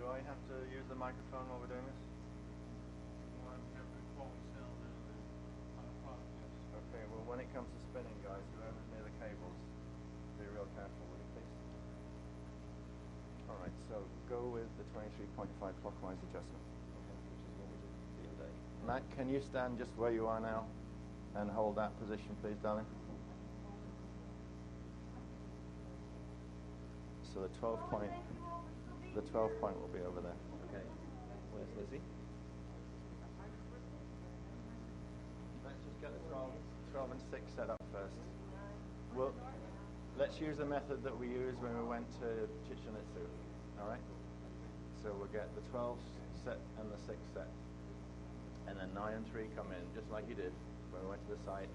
I have to use the microphone while we're doing this? Okay, well when it comes to spinning, guys, whoever's near the cables, be real careful with it, please. Alright, so go with the 23.5 clockwise adjustment. Okay, which is what we did the other day. Matt, can you stand just where you are now and hold that position, please, darling? So the 12 point will be over there. Okay. Where's Lizzie? Let's just get the 12 and 6 set up first. Well, let's use the method that we used when we went to Chichen Itza. All right? So we'll get the 12 set and the 6 set. And then 9 and 3 come in, just like you did when we went to the site.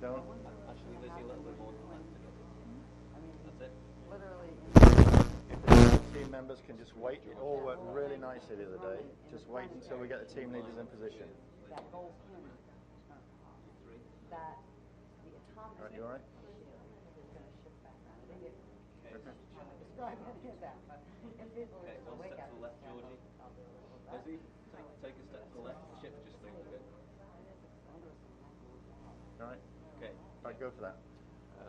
Don't. Actually, Lizzie, a little bit more than that. That's it. Literally. If the team members can just wait, it all worked really nicely the other day. Just wait until we get the team leaders in position. That gold pin, that the atomic All right, you all right? is going to shift back around. I didn't get trying to describe any of that, but if people Okay, are one awake step out to the left, Georgie. Lizzie, take a step to the left. Shift just a little bit. All right? Okay. All right, go for that.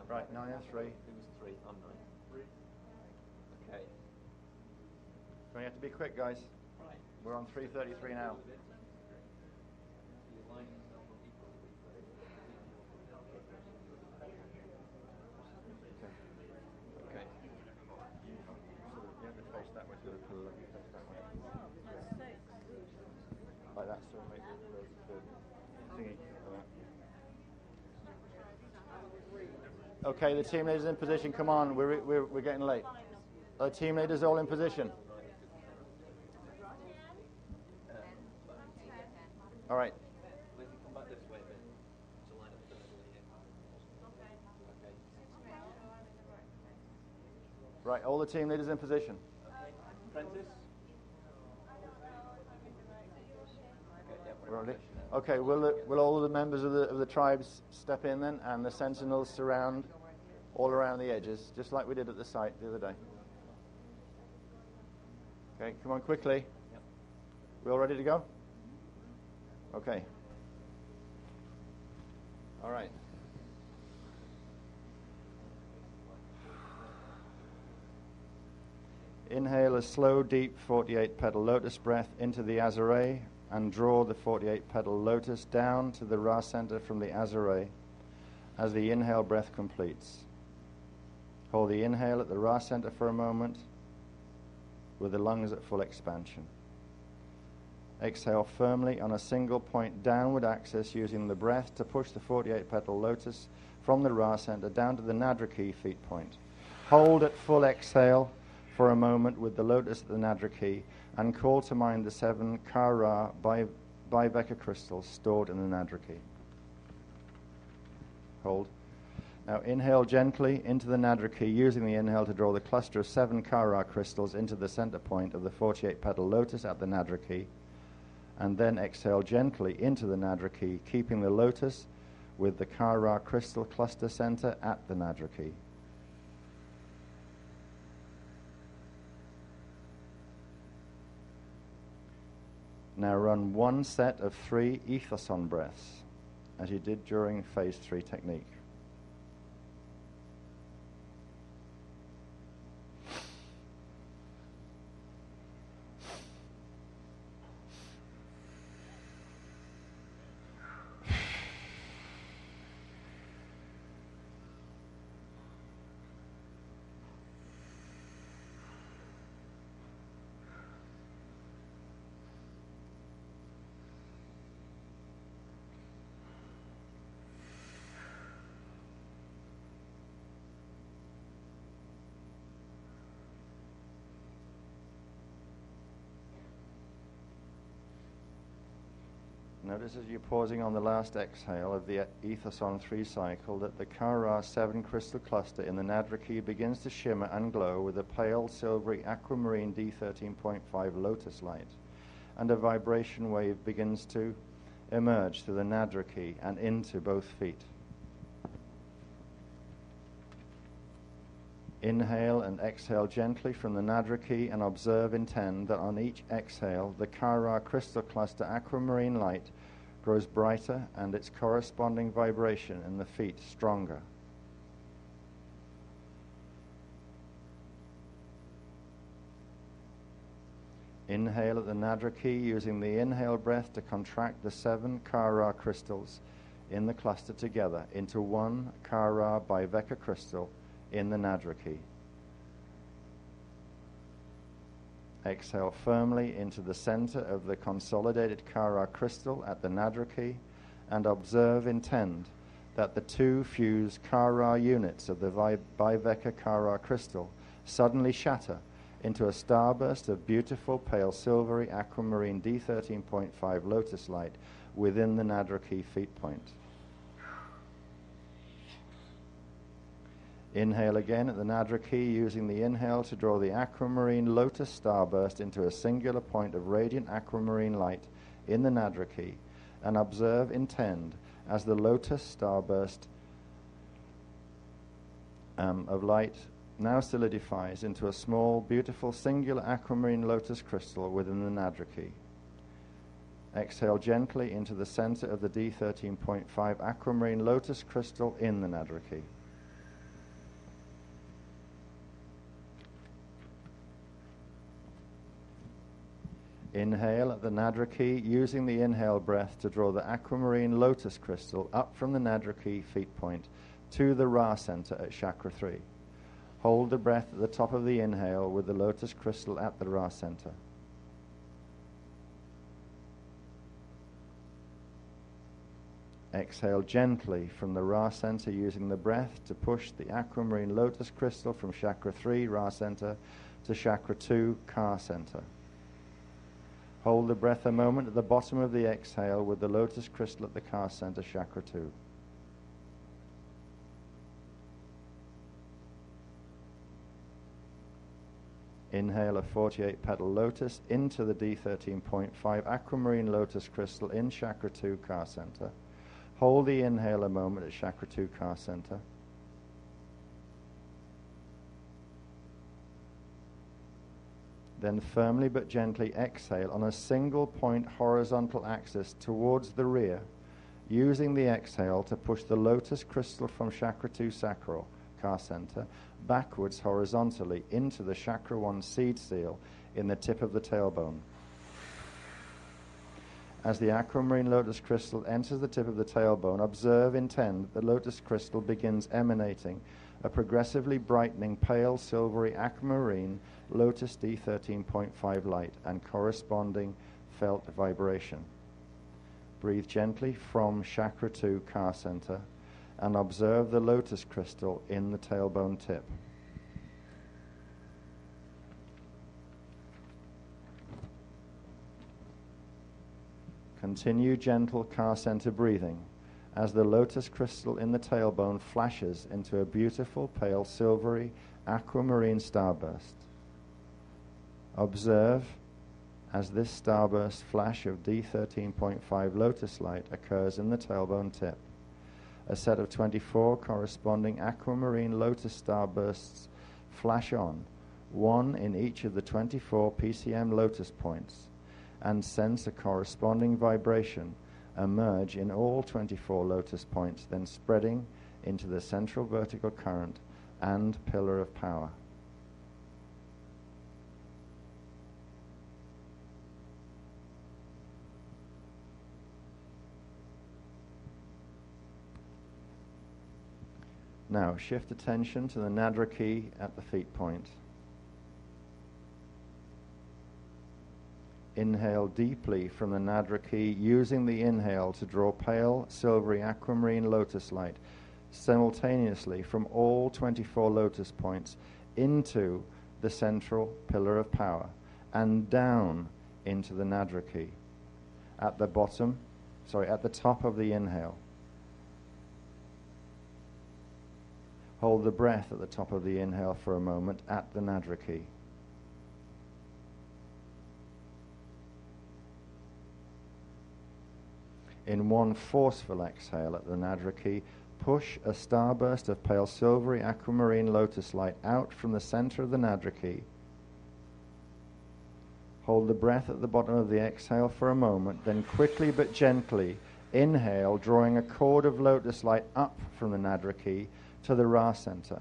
Right, 9 and 3. Who was 3? I'm 9. 3. Okay. So you have to be quick, guys. Right. We're on 3:33 now. You're lining yourself up equally. Okay. So you have to face that way, so you face that way. Like that, so make the thingy. Okay, the team leaders in position. Come on, we're getting late. The team leaders all in position. All right. Lizzie, come back this way a bit to line up the middle here. Okay. Right, all the team leaders in position. Prentice? We're ready? Okay, will all of the members of the tribes step in then, and the sentinels surround all around the edges, just like we did at the site the other day. Okay, come on quickly. Yep. We all ready to go? Okay. All right. Inhale a slow, deep 48-petal lotus breath into the azare and draw the 48-petal lotus down to the Ra center from the azare as the inhale breath completes. Hold the inhale at the Ra center for a moment with the lungs at full expansion. Exhale firmly on a single point downward axis using the breath to push the 48-petal lotus from the Ra center down to the Nadraki feet point. Hold at full exhale for a moment with the lotus at the Nadraki and call to mind the 7 Kara Biveka crystals stored in the Nadraki. Hold. Now inhale gently into the Nadraki, using the inhale to draw the cluster of 7 Kara crystals into the center point of the 48-petal lotus at the Nadraki, and then exhale gently into the Nadraki, keeping the lotus with the Kara crystal cluster center at the Nadraki. Now run one set of 3 ethoson breaths, as you did during phase 3 technique. Notice as you're pausing on the last exhale of the ethoson 3 cycle that the Kara 7 crystal cluster in the Nadraki begins to shimmer and glow with a pale silvery aquamarine D13.5 lotus light, and a vibration wave begins to emerge through the Nadraki and into both feet. Inhale and exhale gently from the Nadra key and observe, intend that on each exhale the Kara crystal cluster aquamarine light grows brighter and its corresponding vibration in the feet stronger. Inhale at the Nadra key, using the inhale breath to contract the 7 Kara crystals in the cluster together into one Kara Biveka crystal in the Nadra key. Exhale firmly into the center of the consolidated Kara crystal at the Nadra key and observe, intend that the 2 fused Kara units of the Biveka Kara crystal suddenly shatter into a starburst of beautiful pale silvery aquamarine D13.5 lotus light within the Nadra key feet point. Inhale again at the Nadra key, using the inhale to draw the aquamarine lotus starburst into a singular point of radiant aquamarine light in the Nadra key, and observe, intend, as the lotus starburst of light now solidifies into a small, beautiful, singular aquamarine lotus crystal within the Nadra key. Exhale gently into the center of the D13.5 aquamarine lotus crystal in the Nadra key. Inhale at the Nadra key, using the inhale breath to draw the aquamarine lotus crystal up from the Nadra key feet point to the Ra center at chakra 3. Hold the breath at the top of the inhale with the lotus crystal at the Ra center. Exhale gently from the Ra center, using the breath to push the aquamarine lotus crystal from chakra 3 Ra center to chakra 2 Ka center. Hold the breath a moment at the bottom of the exhale with the lotus crystal at the Ka center, chakra 2. Inhale a 48-petal lotus into the D13.5 aquamarine lotus crystal in chakra 2 Ka center. Hold the inhale a moment at chakra 2 Ka center. Then firmly but gently exhale on a single point horizontal axis towards the rear, using the exhale to push the lotus crystal from chakra 2 sacral, Ka center, backwards horizontally into the chakra 1 seed seal in the tip of the tailbone. As the aquamarine lotus crystal enters the tip of the tailbone, observe, intend that the lotus crystal begins emanating a progressively brightening pale silvery aquamarine lotus D13.5 light and corresponding felt vibration. Breathe gently from chakra 2 Ka center and observe the lotus crystal in the tailbone tip. Continue gentle Ka center breathing as the lotus crystal in the tailbone flashes into a beautiful pale silvery aquamarine starburst. Observe as this starburst flash of D13.5 lotus light occurs in the tailbone tip. A set of 24 corresponding aquamarine lotus starbursts flash on, one in each of the 24 PCM lotus points, and sense a corresponding vibration emerge in all 24 lotus points, then spreading into the central vertical current and pillar of power. Now shift attention to the Nadra key at the feet point. Inhale deeply from the Nadra key, using the inhale to draw pale silvery aquamarine lotus light simultaneously from all 24 lotus points into the central pillar of power and down into the Nadra key at the top of the inhale. Hold the breath at the top of the inhale for a moment at the Nadra key. In one forceful exhale at the Nadra key, push a starburst of pale silvery aquamarine lotus light out from the center of the Nadra key. Hold the breath at the bottom of the exhale for a moment, then quickly but gently inhale, drawing a cord of lotus light up from the Nadra key to the Ra center.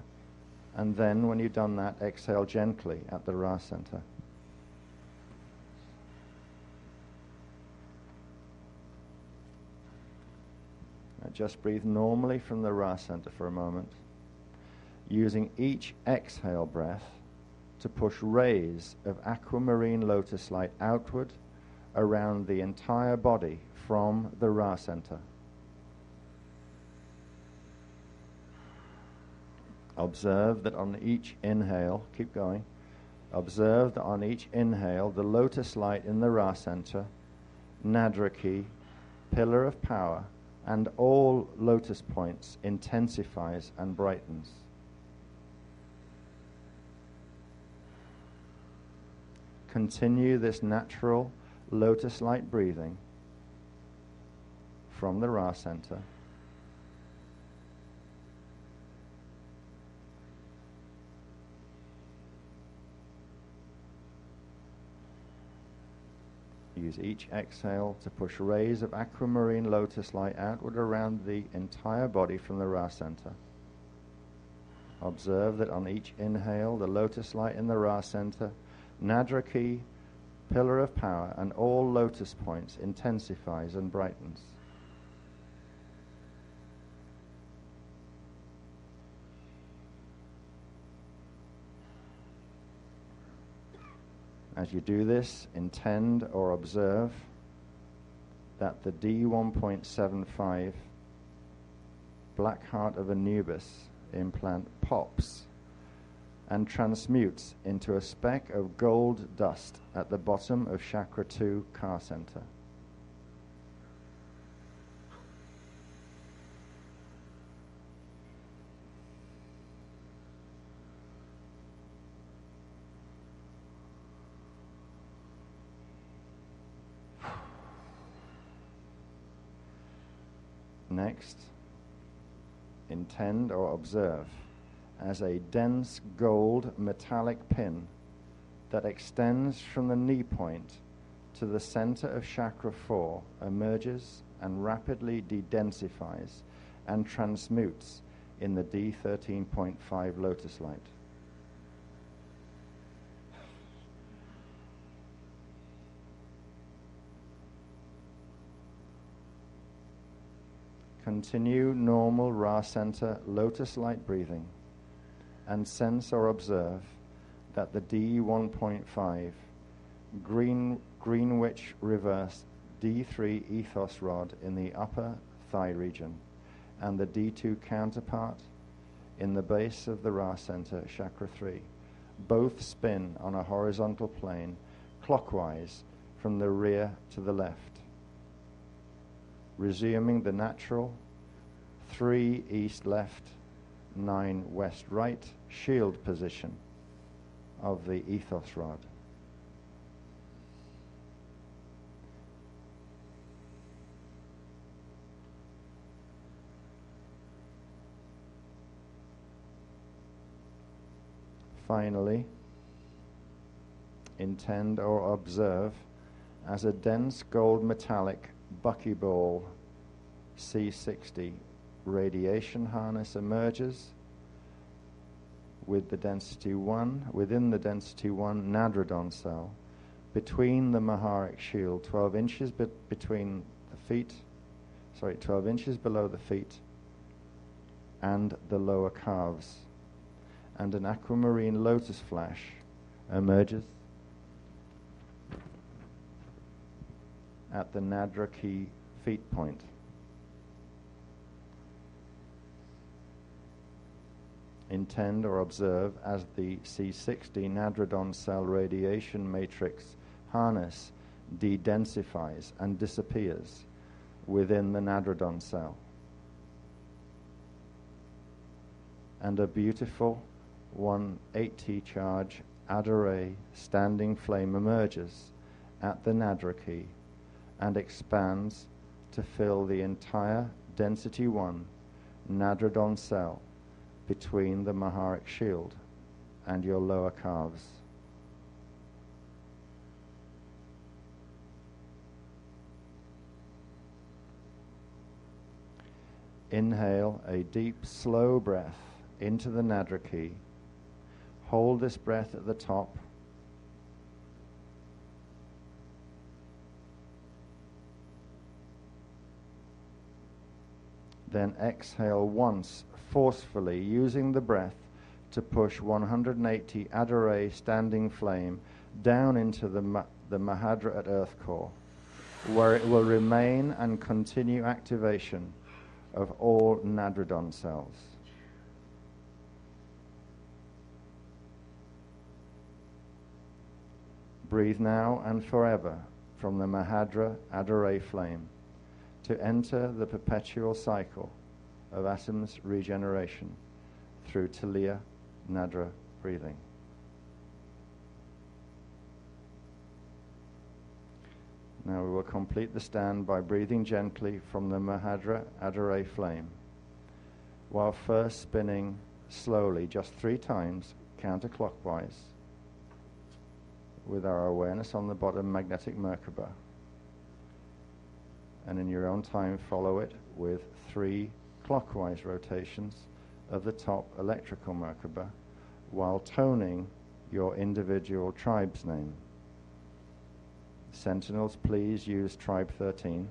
And then, when you've done that, exhale gently at the Ra center. Now just breathe normally from the Ra center for a moment, using each exhale breath to push rays of aquamarine lotus light outward around the entire body from the Ra center. Observe that on each inhale, keep going, observe that on each inhale, the lotus light in the Ra center, Nadra key, pillar of power, and all lotus points intensifies and brightens. Continue this natural lotus light breathing from the Ra center. Use each exhale to push rays of aquamarine lotus light outward around the entire body from the Ra center. Observe that on each inhale, the lotus light in the Ra center, Nadra key, pillar of power, and all lotus points intensifies and brightens. As you do this, intend or observe that the D1.75 Black Heart of Anubis implant pops and transmutes into a speck of gold dust at the bottom of Chakra 2 Car Center. Next, intend or observe as a dense gold metallic pin that extends from the knee point to the center of Chakra 4 emerges and rapidly de-densifies and transmutes in the D13.5 lotus light. Continue normal Ra center lotus light breathing and sense or observe that the D1.5 Greenwich reverse D3 ethos rod in the upper thigh region and the D2 counterpart in the base of the Ra center, Chakra 3, both spin on a horizontal plane clockwise from the rear to the left, resuming the natural 3 east-left, 9 west-right shield position of the ethos rod. Finally, intend or observe as a dense gold metallic buckyball C60 radiation harness emerges with the density 1, within the density 1 Nadradon cell, between the Maharic shield, 12 inches between the feet, 12 inches below the feet and the lower calves. And an aquamarine lotus flash emerges at the Nadra key feet point. Intend or observe as the C60 Nadradon cell radiation matrix harness de-densifies and disappears within the Nadradon cell. And a beautiful 180 charge Adare standing flame emerges at the Nadra key and expands to fill the entire density 1 Nadradon cell between the Maharic shield and your lower calves. Inhale a deep, slow breath into the Nadraki. Hold this breath at the top. Then exhale once, forcefully, using the breath to push 180 Adare standing flame down into the Mahadra at earth core, where it will remain and continue activation of all Nadradon cells. Breathe now and forever from the Mahadra Adare flame to enter the perpetual cycle of atoms regeneration through Taliya Nadra breathing. Now we will complete the stand by breathing gently from the Mahadra Adare flame, while first spinning slowly just 3 times counterclockwise with our awareness on the bottom magnetic Merkaba. And in your own time follow it with 3 clockwise rotations of the top electrical Merkaba while toning your individual tribe's name. Sentinels, please use tribe 13.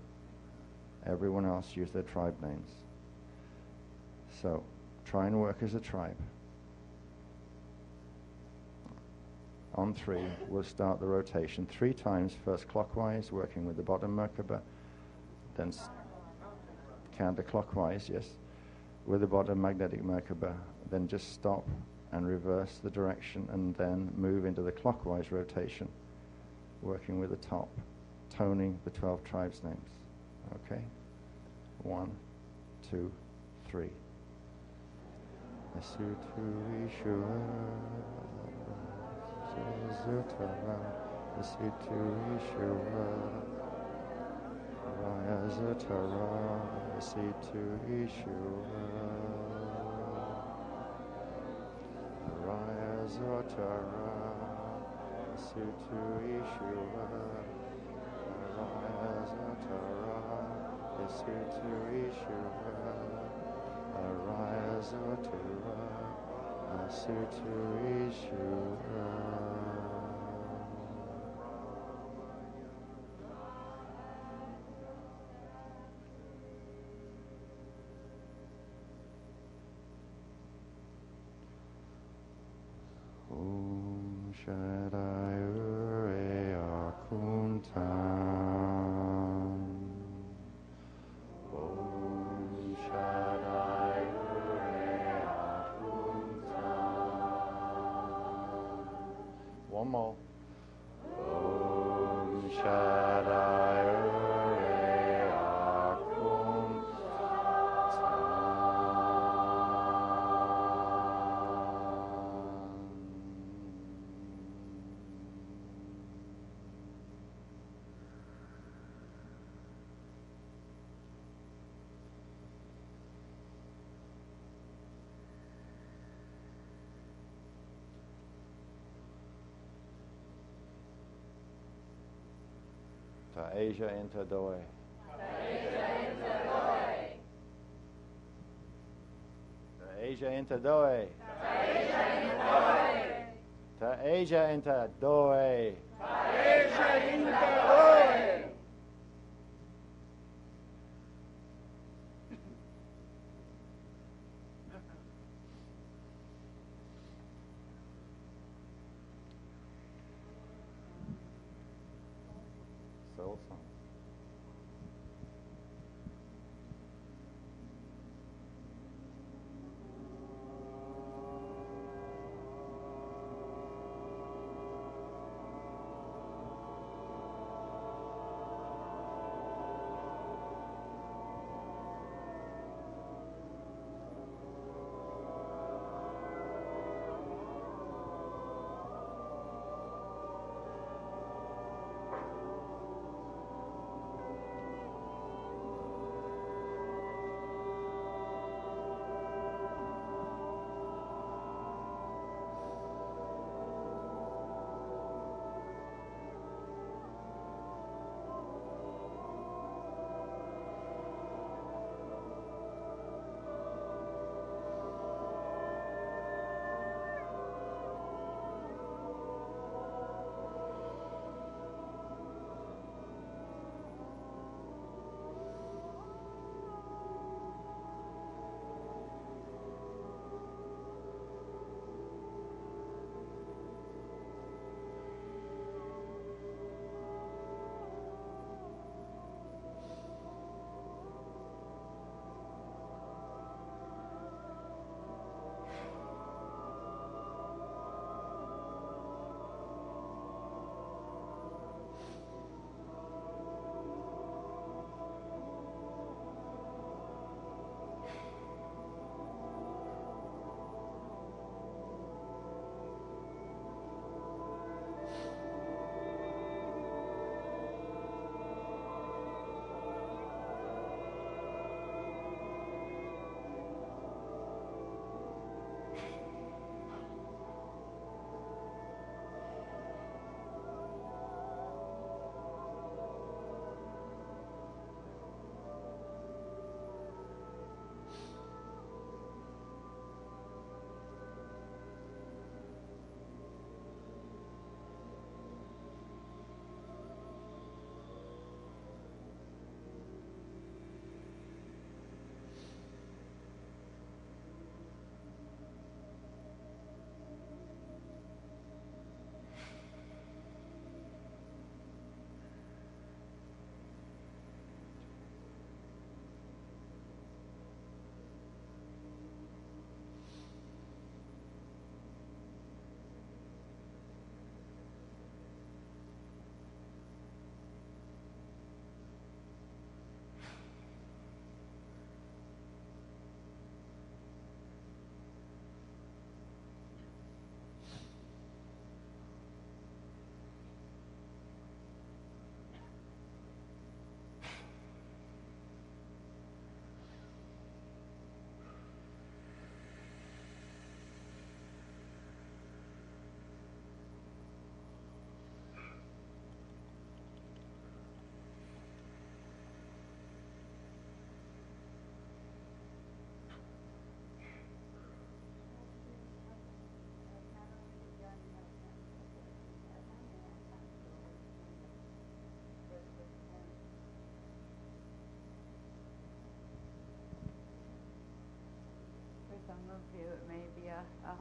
Everyone else use their tribe names. So try and work as a tribe. On 3, we'll start the rotation 3 times, first clockwise, working with the bottom Merkaba, then counterclockwise, yes, with the bottom magnetic Merkaba, then just stop and reverse the direction and then move into the clockwise rotation, working with the top, toning the 12 tribes' names. Okay? 1, 2, 3. Om Shaddai Ure Akuntam. Om Shaddai Ure Akuntam. One more. Om Shaddai Ure Akuntam. Ta Asia inter doi. Ta Asia inter doi. Ta Asia inter doi. Soul song.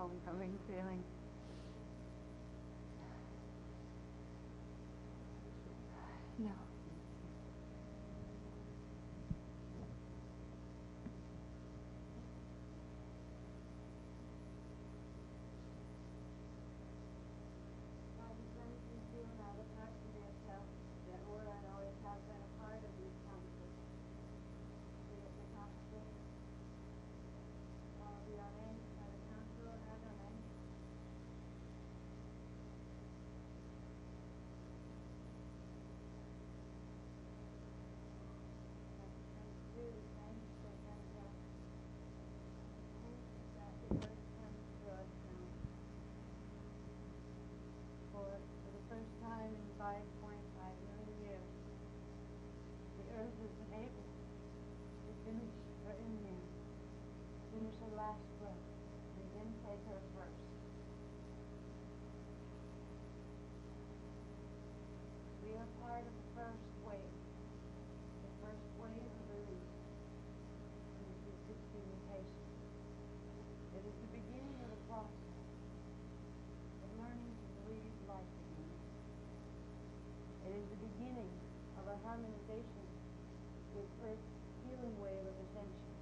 homecoming feeling. No. Time in 5.5 million years, the Earth has been able to finish her inhale, finish her last breath, and then take her first. We are part of the first wave of release from the existing mutation. It is the beginning of the process of learning to breathe life again. It is the beginning of a harmonization with Earth's healing wave of ascension,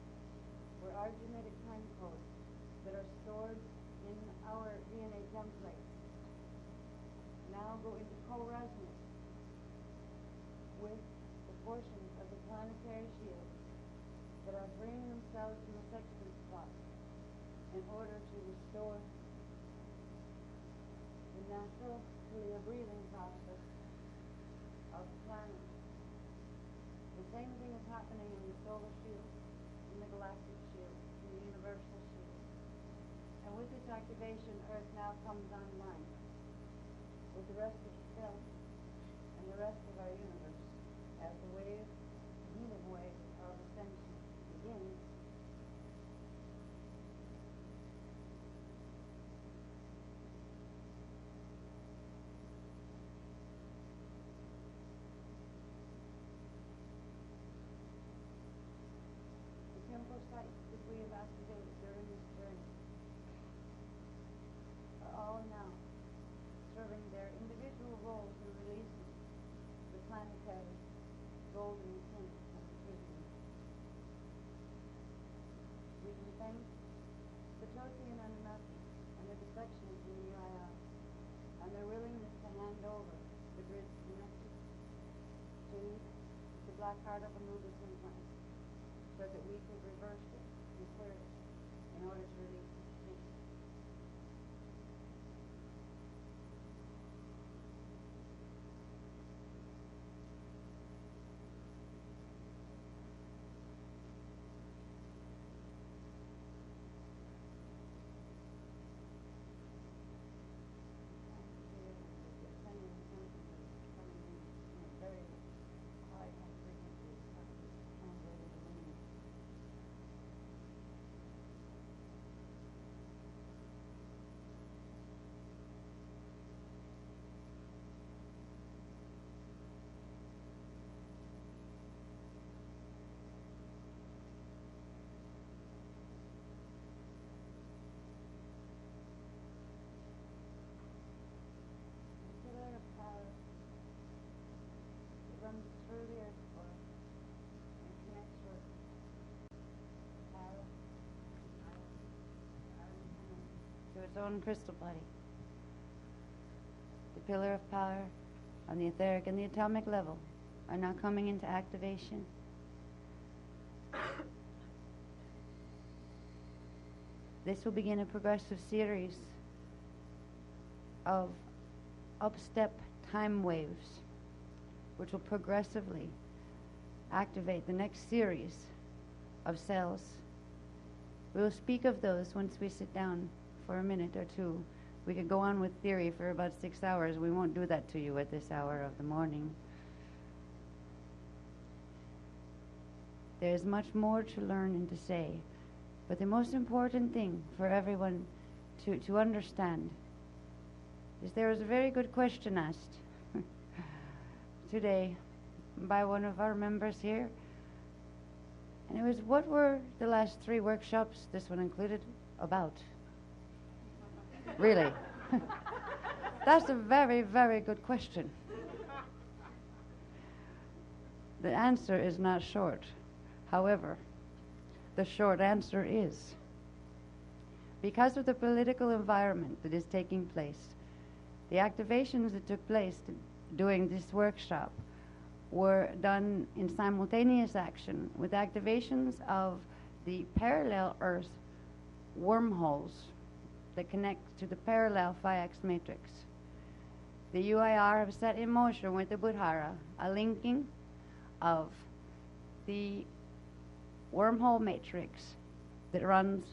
where our genetic time codes that are stored in our DNA template now go into co-resonance with the portions of the planetary shield that are bringing themselves from the sextant spot in order to restore the natural clear breathing process of the planet. The same thing is happening in the solar shield, in the galactic shield, in the universal shield. And with this activation, Earth now comes online with the rest of the self and the rest of our universe as the wave, healing wave of ascension begins. Temple sites that we have activated during this journey are all now serving their individual roles in releasing the planetary golden intent of the prisoners. We can thank the Toti and Anunnaki and their defections in the UIR and their willingness to hand over the grids connected to the black heart of Anubis implant, so that we could reverse it and clear it in order to release the potential. Runs through the earth core and connects with to its own crystal body. The pillar of power on the etheric and the atomic level are now coming into activation. This will begin a progressive series of up-step time waves, which will progressively activate the next series of cells. We will speak of those once we sit down for a minute or two. We could go on with theory for about 6 hours. We won't do that to you at this hour of the morning. There is much more to learn and to say, but the most important thing for everyone to understand is there was a very good question asked today by one of our members here, and it was, what were the last 3 workshops, this one included, about? Really? That's a very, very good question. The answer is not short. However, the short answer is, because of the political environment that is taking place, the activations that took place during this workshop were done in simultaneous action with activations of the parallel Earth wormholes that connect to the parallel phi-X matrix. The UIR have set in motion with the Buddhara a linking of the wormhole matrix that runs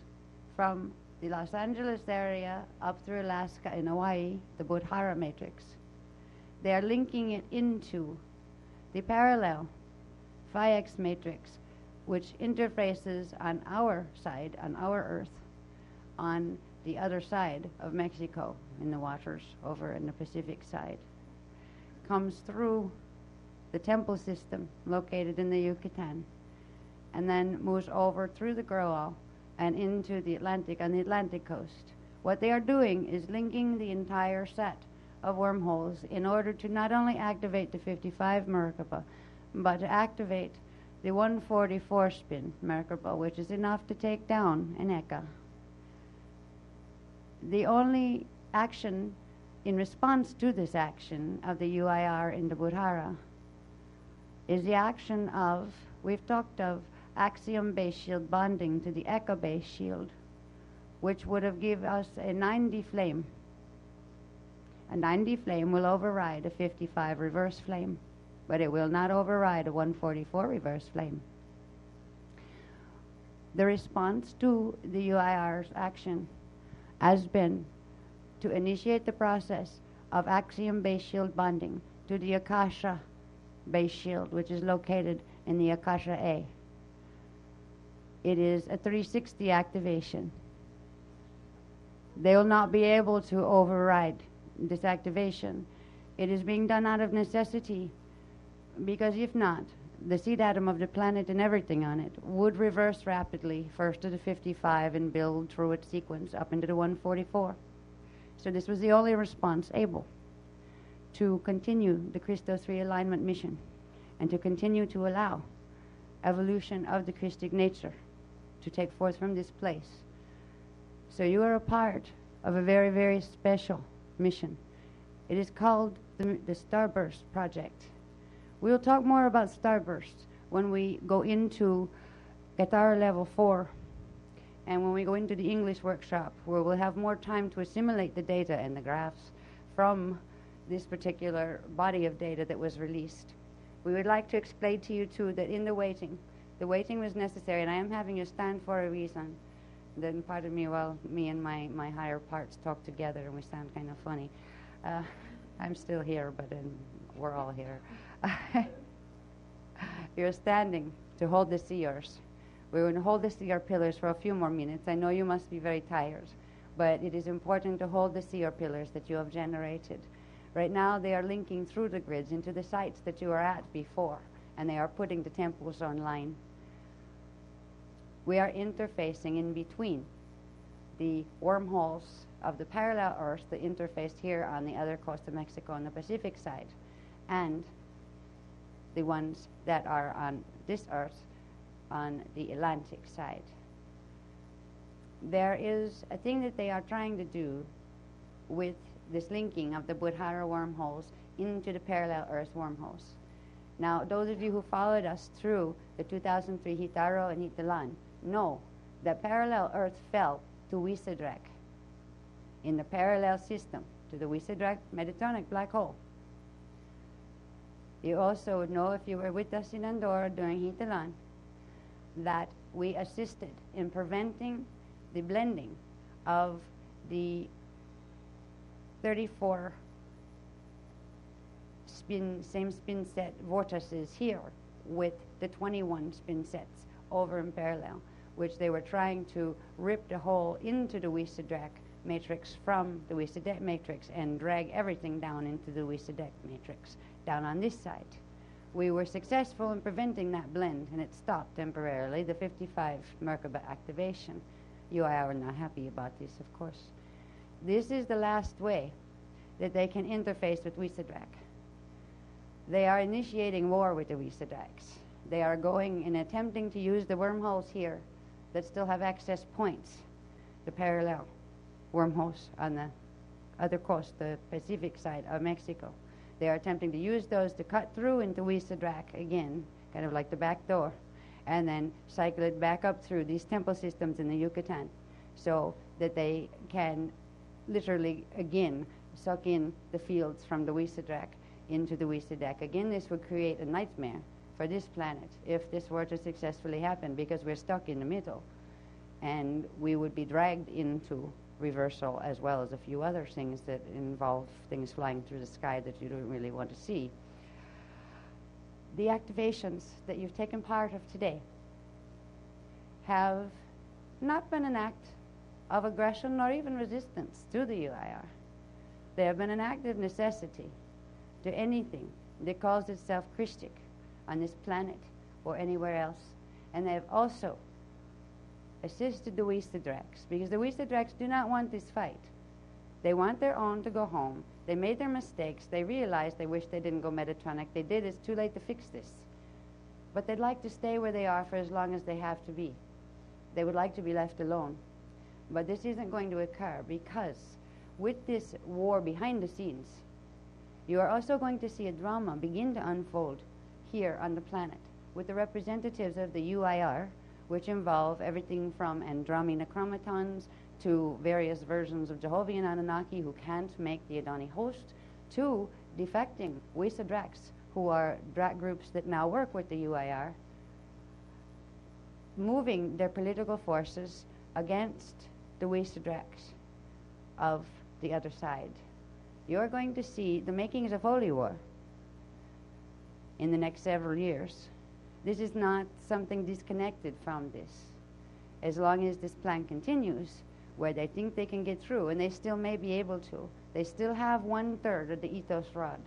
from the Los Angeles area up through Alaska and Hawaii, the Buddhara matrix. They are linking it into the parallel phi-X matrix, which interfaces on our side, on our Earth, on the other side of Mexico, in the waters over in the Pacific side. Comes through the temple system located in the Yucatan, and then moves over through the Growal and into the Atlantic, on the Atlantic coast. What they are doing is linking the entire set of wormholes in order to not only activate the 55 Merkaba, but to activate the 144 spin Merkaba, which is enough to take down an Eka. The only action in response to this action of the UIR in the Buddhara is the action of, we've talked of axiom base shield bonding to the Eka base shield, which would have given us a 9D flame. A 9D flame will override a 55 reverse flame, but it will not override a 144 reverse flame. The response to the UIR's action has been to initiate the process of axiom base shield bonding to the Akasha base shield, which is located in the Akasha A. It is a 360 activation. They will not be able to override this activation. It is being done out of necessity, because if not, the seed atom of the planet and everything on it would reverse rapidly, first to the 55 and build through its sequence up into the 144. So this was the only response able to continue the Christos realignment mission and to continue to allow evolution of the Christic nature to take forth from this place. So you are a part of a very, very special mission. It is called the Starburst Project. We'll talk more about Starburst when we go into Qatar Level 4 and when we go into the English workshop, where we'll have more time to assimilate the data and the graphs from this particular body of data that was released. We would like to explain to you too that in the waiting was necessary, and I am having you stand for a reason. Then pardon me while me and my higher parts talk together and we sound kind of funny. I'm still here, but we're all here. You're standing to hold the seers. We're going to hold the seer pillars for a few more minutes. I know you must be very tired, but it is important to hold the seer pillars that you have generated. Right now they are linking through the grids into the sites that you were at before, and they are putting the temples online. We are interfacing in between the wormholes of the parallel Earth that interfaced here on the other coast of Mexico on the Pacific side, and the ones that are on this Earth on the Atlantic side. There is a thing that they are trying to do with this linking of the Buddhara wormholes into the parallel Earth wormholes. Now, those of you who followed us through the 2003 Hitaro and Hitalan know that parallel Earth fell to Wisadrek in the parallel system to the Wisadrek Metatonic black hole. You also would know, if you were with us in Andorra during Hitalan, that we assisted in preventing the blending of the 34 same spin set vortices here with the 21 spin sets over in parallel, which they were trying to rip the hole into the Wisadrek matrix from the Wisadek matrix and drag everything down into the Wisadek matrix down on this side. We were successful in preventing that blend, and it stopped temporarily, the 55 Merkaba activation. UIR were not happy about this, of course. this is the last way that they can interface with Wisadrak. They are initiating war with the Wisadraks. They are going and attempting to use the wormholes here that still have access points, the parallel wormholes on the other coast, the Pacific side of Mexico. They are attempting to use those to cut through into Wisadrak again, kind of like the back door, and then cycle it back up through these temple systems in the Yucatan so that they can literally, again, suck in the fields from the Wisadrak into the Wisadrak. Again, this would create a nightmare for this planet if this were to successfully happen, because we're stuck in the middle, and we would be dragged into reversal, as well as a few other things that involve things flying through the sky that you don't really want to see. The activations that you've taken part of today have not been an act of aggression nor even resistance to the UIR. They have been an act of necessity to anything that calls itself Christic on this planet or anywhere else. And they have also assisted the Wisadraks, because the Wisadraks do not want this fight. They want their own to go home. They made their mistakes. They realized they wish they didn't go Metatronic. They did. It's too late to fix this. But they'd like to stay where they are for as long as they have to be. They would like to be left alone. But this isn't going to occur, because with this war behind the scenes, you are also going to see a drama begin to unfold here on the planet with the representatives of the UIR, which involve everything from Andromeda chromatons to various versions of Jehovah and Anunnaki who can't make the Adani host, to defecting Wisadraks, who are Drak groups that now work with the UIR, moving their political forces against the Wisadraks of the other side. You're going to see the makings of holy war in the next several years. This is not something disconnected from this. As long as this plan continues, where they think they can get through, and they still may be able to, they still have 1/3 of the ethos rod,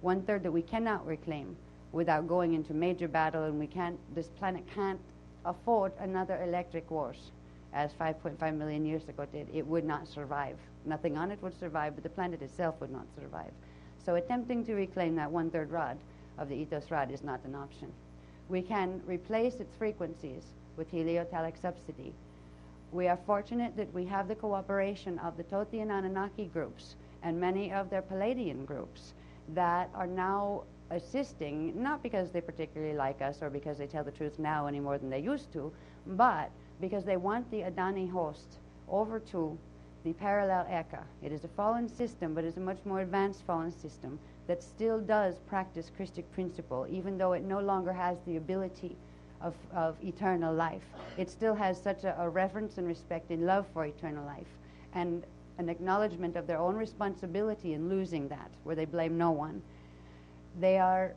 1/3 that we cannot reclaim without going into major battle, and this planet can't afford another electric wars, as 5.5 million years ago did. It would not survive. Nothing on it would survive, but the planet itself would not survive. So attempting to reclaim that 1/3 rod of the ethos rod is not an option. We can replace its frequencies with heliotalic subsidy. We are fortunate that we have the cooperation of the Toti and Anunnaki groups and many of their Palladian groups that are now assisting, not because they particularly like us or because they tell the truth now any more than they used to, but because they want the Adani host over to the parallel Eka. It is a fallen system, but it's a much more advanced fallen system that still does practice Christic principle, even though it no longer has the ability of eternal life. It still has such a reverence and respect and love for eternal life, and an acknowledgement of their own responsibility in losing that, where they blame no one. They are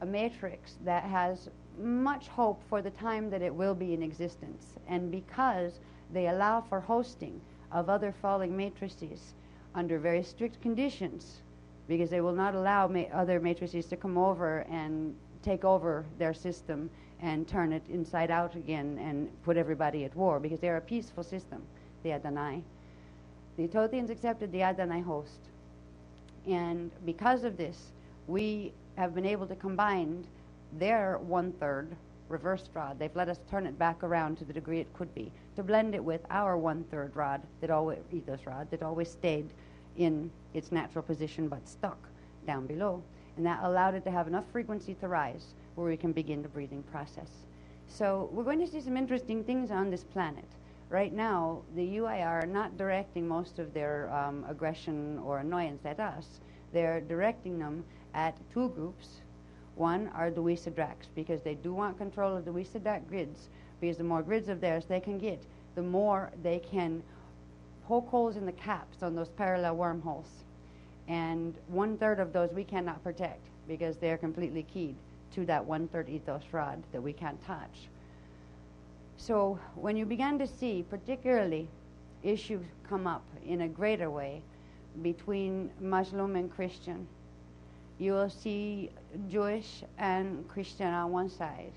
a matrix that has much hope for the time that it will be in existence, and because they allow for hosting of other falling matrices under very strict conditions, because they will not allow other matrices to come over and take over their system and turn it inside out again and put everybody at war, because they're a peaceful system, the Adonai. The Ethiopians accepted the Adonai host, and because of this, we have been able to combine their 1/3 reverse rod. They've let us turn it back around to the degree it could be, to blend it with our 1/3 rod, ethos rod, that always stayed in its natural position but stuck down below. And that allowed it to have enough frequency to rise where we can begin the breathing process. So we're going to see some interesting things on this planet. Right now, the UIR are not directing most of their aggression or annoyance at us. They're directing them at two groups. One are the Wisadraks, because they do want control of the Wisadrak grids, because the more grids of theirs they can get, the more they can poke holes in the caps on those parallel wormholes. And 1/3 of those we cannot protect, because they're completely keyed to that 1/3 ethos rod that we can't touch. So when you begin to see particularly issues come up in a greater way between Muslim and Christian, you will see Jewish and Christian on one side,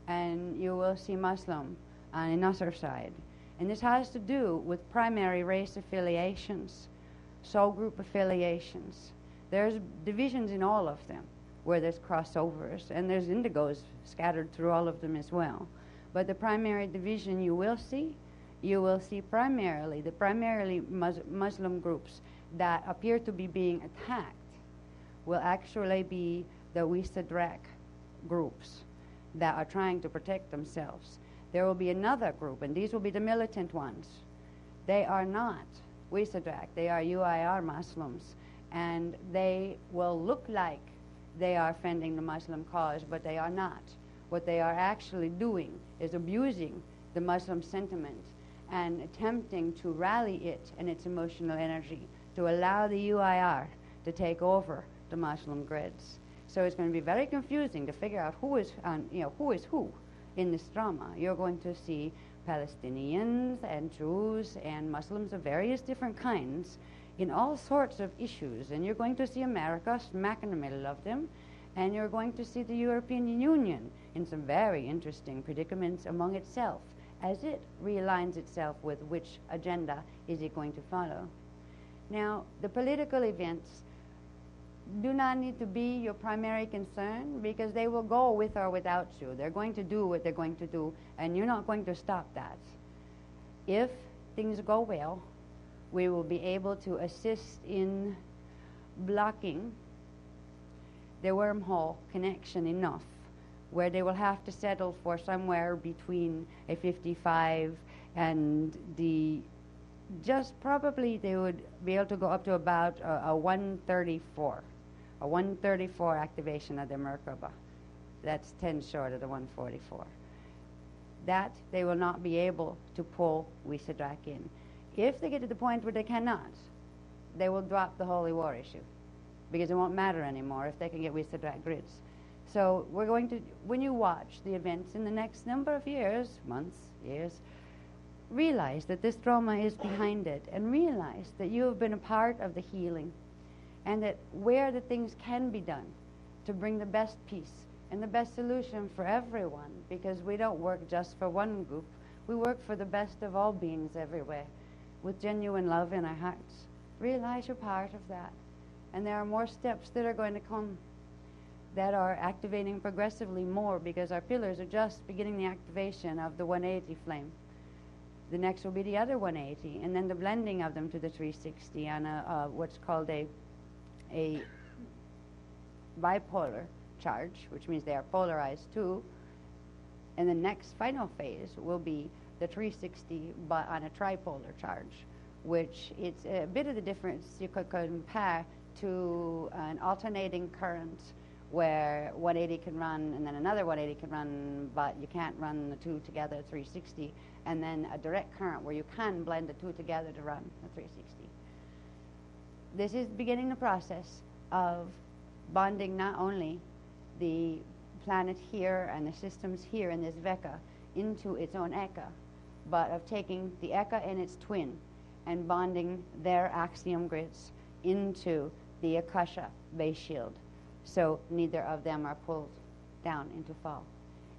and you will see Muslim on another side. And this has to do with primary race affiliations soul group affiliations. There's divisions in all of them where there's crossovers, and there's indigos scattered through all of them as well. But the primary division you will see primarily the Muslim groups that appear to be being attacked will actually be the Wisadrak groups that are trying to protect themselves. There will be another group, and these will be the militant ones. They are not Wisadrak, they are UIR Muslims, and they will look like they are defending the Muslim cause, but they are not. What they are actually doing is abusing the Muslim sentiment and attempting to rally it and its emotional energy to allow the UIR to take over the Muslim grids. So it's going to be very confusing to figure out who is who in this drama. You're going to see Palestinians and Jews and Muslims of various different kinds in all sorts of issues, and you're going to see America smack in the middle of them, and you're going to see the European Union in some very interesting predicaments among itself as it realigns itself with which agenda is it going to follow. Now, the political events do not need to be your primary concern, because they will go with or without you. They're going to do what they're going to do, and you're not going to stop that. If things go well, we will be able to assist in blocking the wormhole connection enough where they will have to settle for somewhere between a 55 and just probably they would be able to go up to about a 134 activation of the Merkaba. That's 10 short of the 144. That they will not be able to pull Wisadrak in. If they get to the point where they cannot, they will drop the holy war issue, because it won't matter anymore if they can get Wisadrak grids. So we're going to, when you watch the events in the next number of years, months, years, realize that this trauma is behind it, and realize that you have been a part of the healing, and that where the things can be done to bring the best peace and the best solution for everyone, because we don't work just for one group, we work for the best of all beings everywhere with genuine love in our hearts. Realize you're part of that. And there are more steps that are going to come that are activating progressively more, because our pillars are just beginning the activation of the 180 flame. The next will be the other 180, and then the blending of them to the 360 on what's called a bipolar charge, which means they are polarized too. And the next final phase will be the 360 but on a tripolar charge, which it's a bit of the difference you could compare to an alternating current where 180 can run and then another 180 can run, but you can't run the two together, 360, and then a direct current where you can blend the two together to run the 360. This is beginning the process of bonding not only the planet here and the systems here in this Veka into its own Eka, but of taking the Eka and its twin and bonding their axiom grids into the Akasha base shield, so neither of them are pulled down into fall.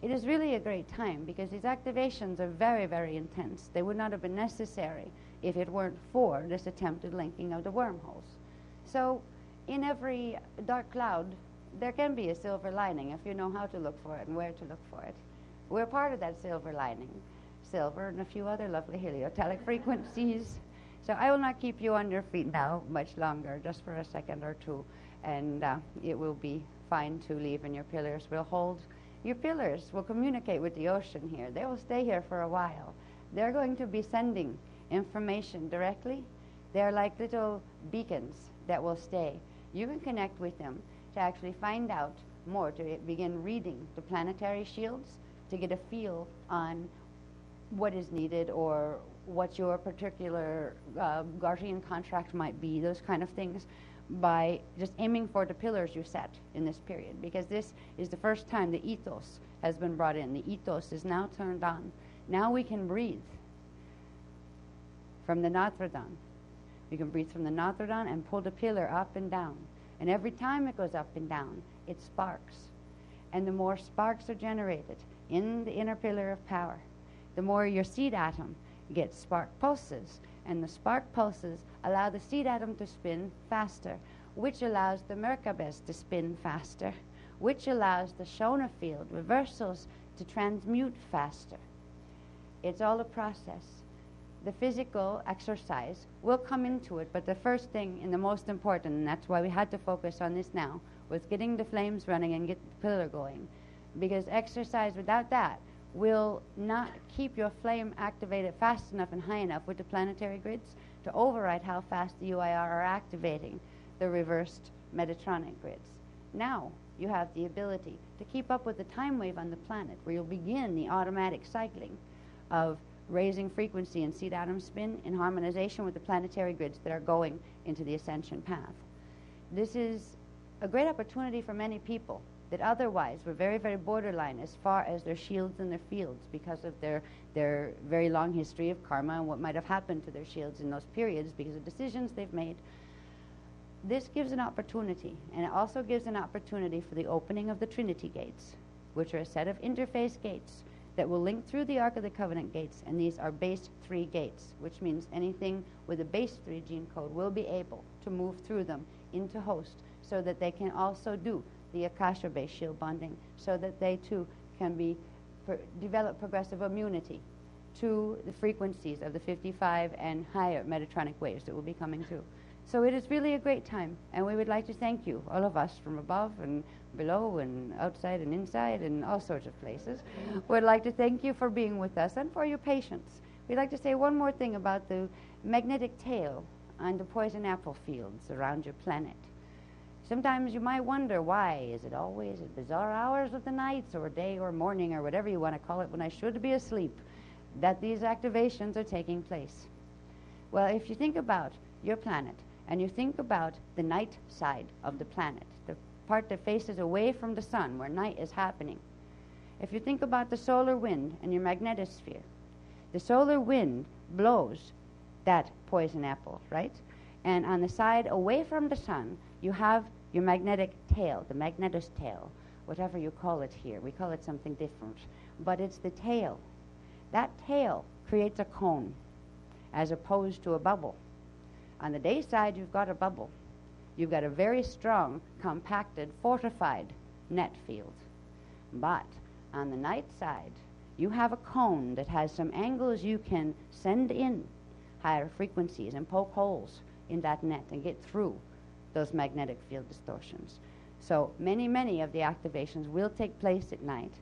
It is really a great time, because these activations are very, very intense. They would not have been necessary if it weren't for this attempted linking of the wormholes. So in every dark cloud, there can be a silver lining if you know how to look for it and where to look for it. We're part of that silver lining. Silver and a few other lovely heliotelic frequencies. So I will not keep you on your feet now much longer, just for a second or two, and it will be fine to leave, and your pillars will hold. Your pillars will communicate with the ocean here. They will stay here for a while. They're going to be sending information directly. They're like little beacons that will stay. You can connect with them to actually find out more, to begin reading the planetary shields, to get a feel on what is needed or what your particular guardian contract might be, those kind of things, by just aiming for the pillars you set in this period, because this is the first time the ethos has been brought in. The ethos is now turned on. Now we can breathe from the Notre Dame. We can breathe from the Notre Dame and pull the pillar up and down. And every time it goes up and down, it sparks. And the more sparks are generated in the inner pillar of power, the more your seed atom gets spark pulses, And the spark pulses allow the seed atom to spin faster, which allows the Merkabahs to spin faster, which allows the Shona field reversals to transmute faster. It's all a process. The physical exercise will come into it, but the first thing and the most important, and that's why we had to focus on this now, was getting the flames running and get the pillar going. Because exercise without that will not keep your flame activated fast enough and high enough with the planetary grids to override how fast the UIR are activating the reversed Metatronic grids. Now you have the ability to keep up with the time wave on the planet, where you'll begin the automatic cycling of raising frequency and seed atom spin in harmonization with the planetary grids that are going into the ascension path. This is a great opportunity for many people that otherwise were very, very borderline as far as their shields and their fields because of their very long history of karma and what might have happened to their shields in those periods because of decisions they've made. This gives an opportunity, and it also gives an opportunity for the opening of the Trinity gates, which are a set of interface gates that will link through the Ark of the Covenant gates, and these are base 3 gates, which means anything with a base 3 gene code will be able to move through them into host so that they can also do the Akasha-based shield bonding, so that they too can develop progressive immunity to the frequencies of the 55 and higher Metatronic waves that will be coming through. So it is really a great time, and we would like to thank you, all of us from above and below and outside and inside and all sorts of places. We'd like to thank you for being with us and for your patience. We'd like to say one more thing about the magnetic tail on the poison apple fields around your planet. Sometimes you might wonder, why? Is it always at bizarre hours of the nights or day or morning or whatever you want to call it when I should be asleep that these activations are taking place? Well, if you think about your planet and you think about the night side of the planet, the part that faces away from the sun where night is happening, if you think about the solar wind and your magnetosphere, the solar wind blows that poison apple, right? And on the side away from the sun, you have your magnetic tail, the magnetos tail, whatever you call it here. We call it something different, but it's the tail. That tail creates a cone as opposed to a bubble. On the day side, you've got a bubble. You've got a very strong, compacted, fortified net field. But on the night side, you have a cone that has some angles you can send in higher frequencies and poke holes in that net and get through those magnetic field distortions. So many of the activations will take place at night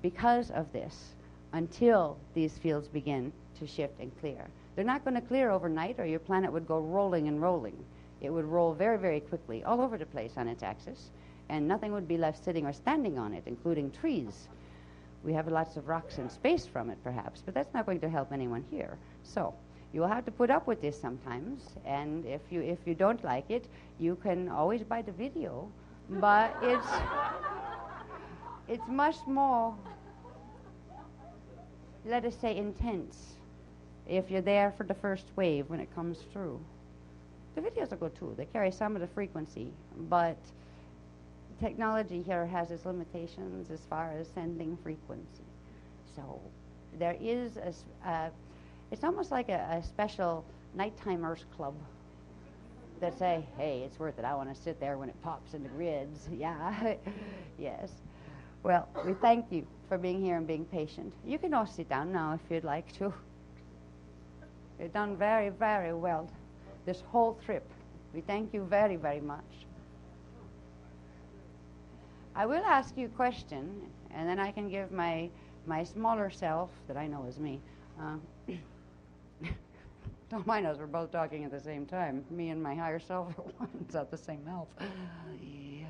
because of this until these fields begin to shift and clear. They're not going to clear overnight, or your planet would go rolling and rolling. It would roll very, very quickly all over the place on its axis, and nothing would be left sitting or standing on it, including trees. We have lots of rocks and space from it, perhaps, but that's not going to help anyone here. So you will have to put up with this sometimes, and if you don't like it, you can always buy the video, but it's much more, let us say, intense if you're there for the first wave when it comes through. The videos are good too. They carry some of the frequency, but technology here has its limitations as far as sending frequency. So there is it's almost like a special nighttimers club that say, hey, it's worth it. I want to sit there when it pops in the grids. Yeah, yes. Well, we thank you for being here and being patient. You can all sit down now if you'd like to. You've done very, very well this whole trip. We thank you very, very much. I will ask you a question, and then I can give my smaller self, that I know is me, don't mind us, we're both talking at the same time. Me and my higher self are ones at the same mouth. Yeah.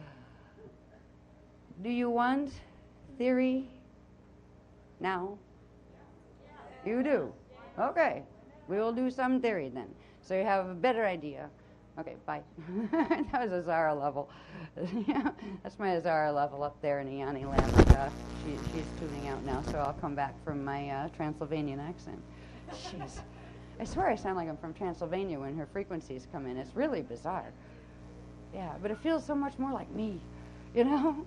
Do you want theory now? You do? Okay. We will do some theory then, so you have a better idea. Okay, bye. That was Azara level. That's my Azara level up there in Iani land. She's tuning out now, so I'll come back from my Transylvanian accent. Jeez. I swear I sound like I'm from Transylvania when her frequencies come in. It's really bizarre. Yeah, but it feels so much more like me, you know?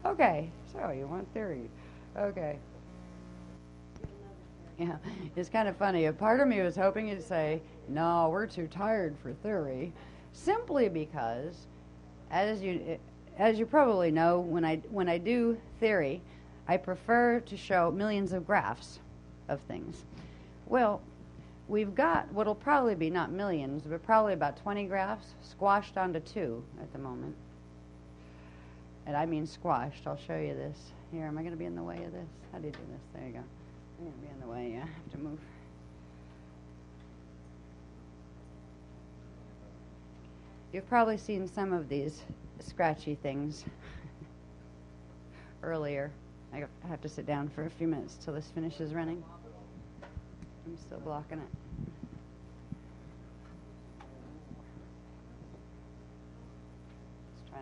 Okay, so you want theory. Okay. Yeah, it's kind of funny. A part of me was hoping you'd say, no, we're too tired for theory, simply because, as you probably know, when I do theory, I prefer to show millions of graphs of things. Well, we've got what'll probably be not millions, but probably about 20 graphs squashed onto 2 at the moment. And I mean squashed. I'll show you this. Here, am I going to be in the way of this? How do you do this? There you go. I'm going to be in the way. Yeah, I have to move. You've probably seen some of these scratchy things earlier. I have to sit down for a few minutes till this finishes running. I'm still blocking it. Let's try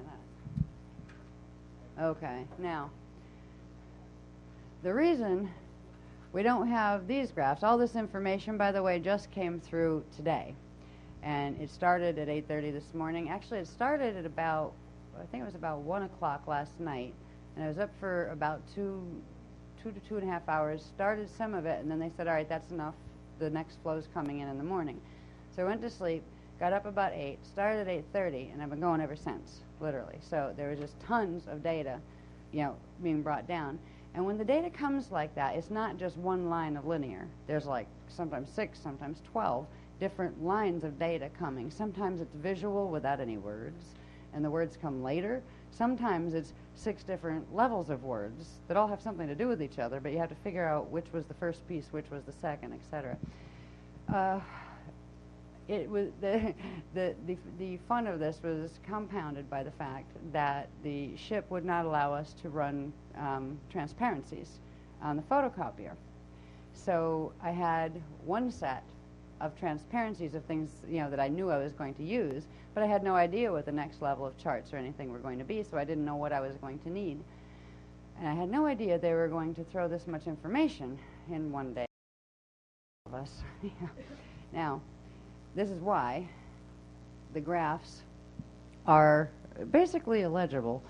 that. Okay, now, the reason we don't have these graphs, all this information, by the way, just came through today. And it started at 8:30 this morning. Actually, it started at about, I think it was about 1 o'clock last night. And I was up for about 2 to 2.5 hours, started some of it, and then they said, all right, that's enough. The next flow's coming in the morning. So I went to sleep, got up about 8, started at 8:30, and I've been going ever since, literally. So there was just tons of data, being brought down. And when the data comes like that, it's not just one line of linear. There's like sometimes 6, sometimes 12 different lines of data coming. Sometimes it's visual without any words, and the words come later. Sometimes it's 6 different levels of words that all have something to do with each other, but you have to figure out which was the first piece, which was the second, etc. It was the fun of this was compounded by the fact that the ship would not allow us to run transparencies on the photocopier. So I had one set of transparencies of things that I knew I was going to use, but I had no idea what the next level of charts or anything were going to be, so I didn't know what I was going to need. And I had no idea they were going to throw this much information in one day. Of us. Now, this is why the graphs are basically illegible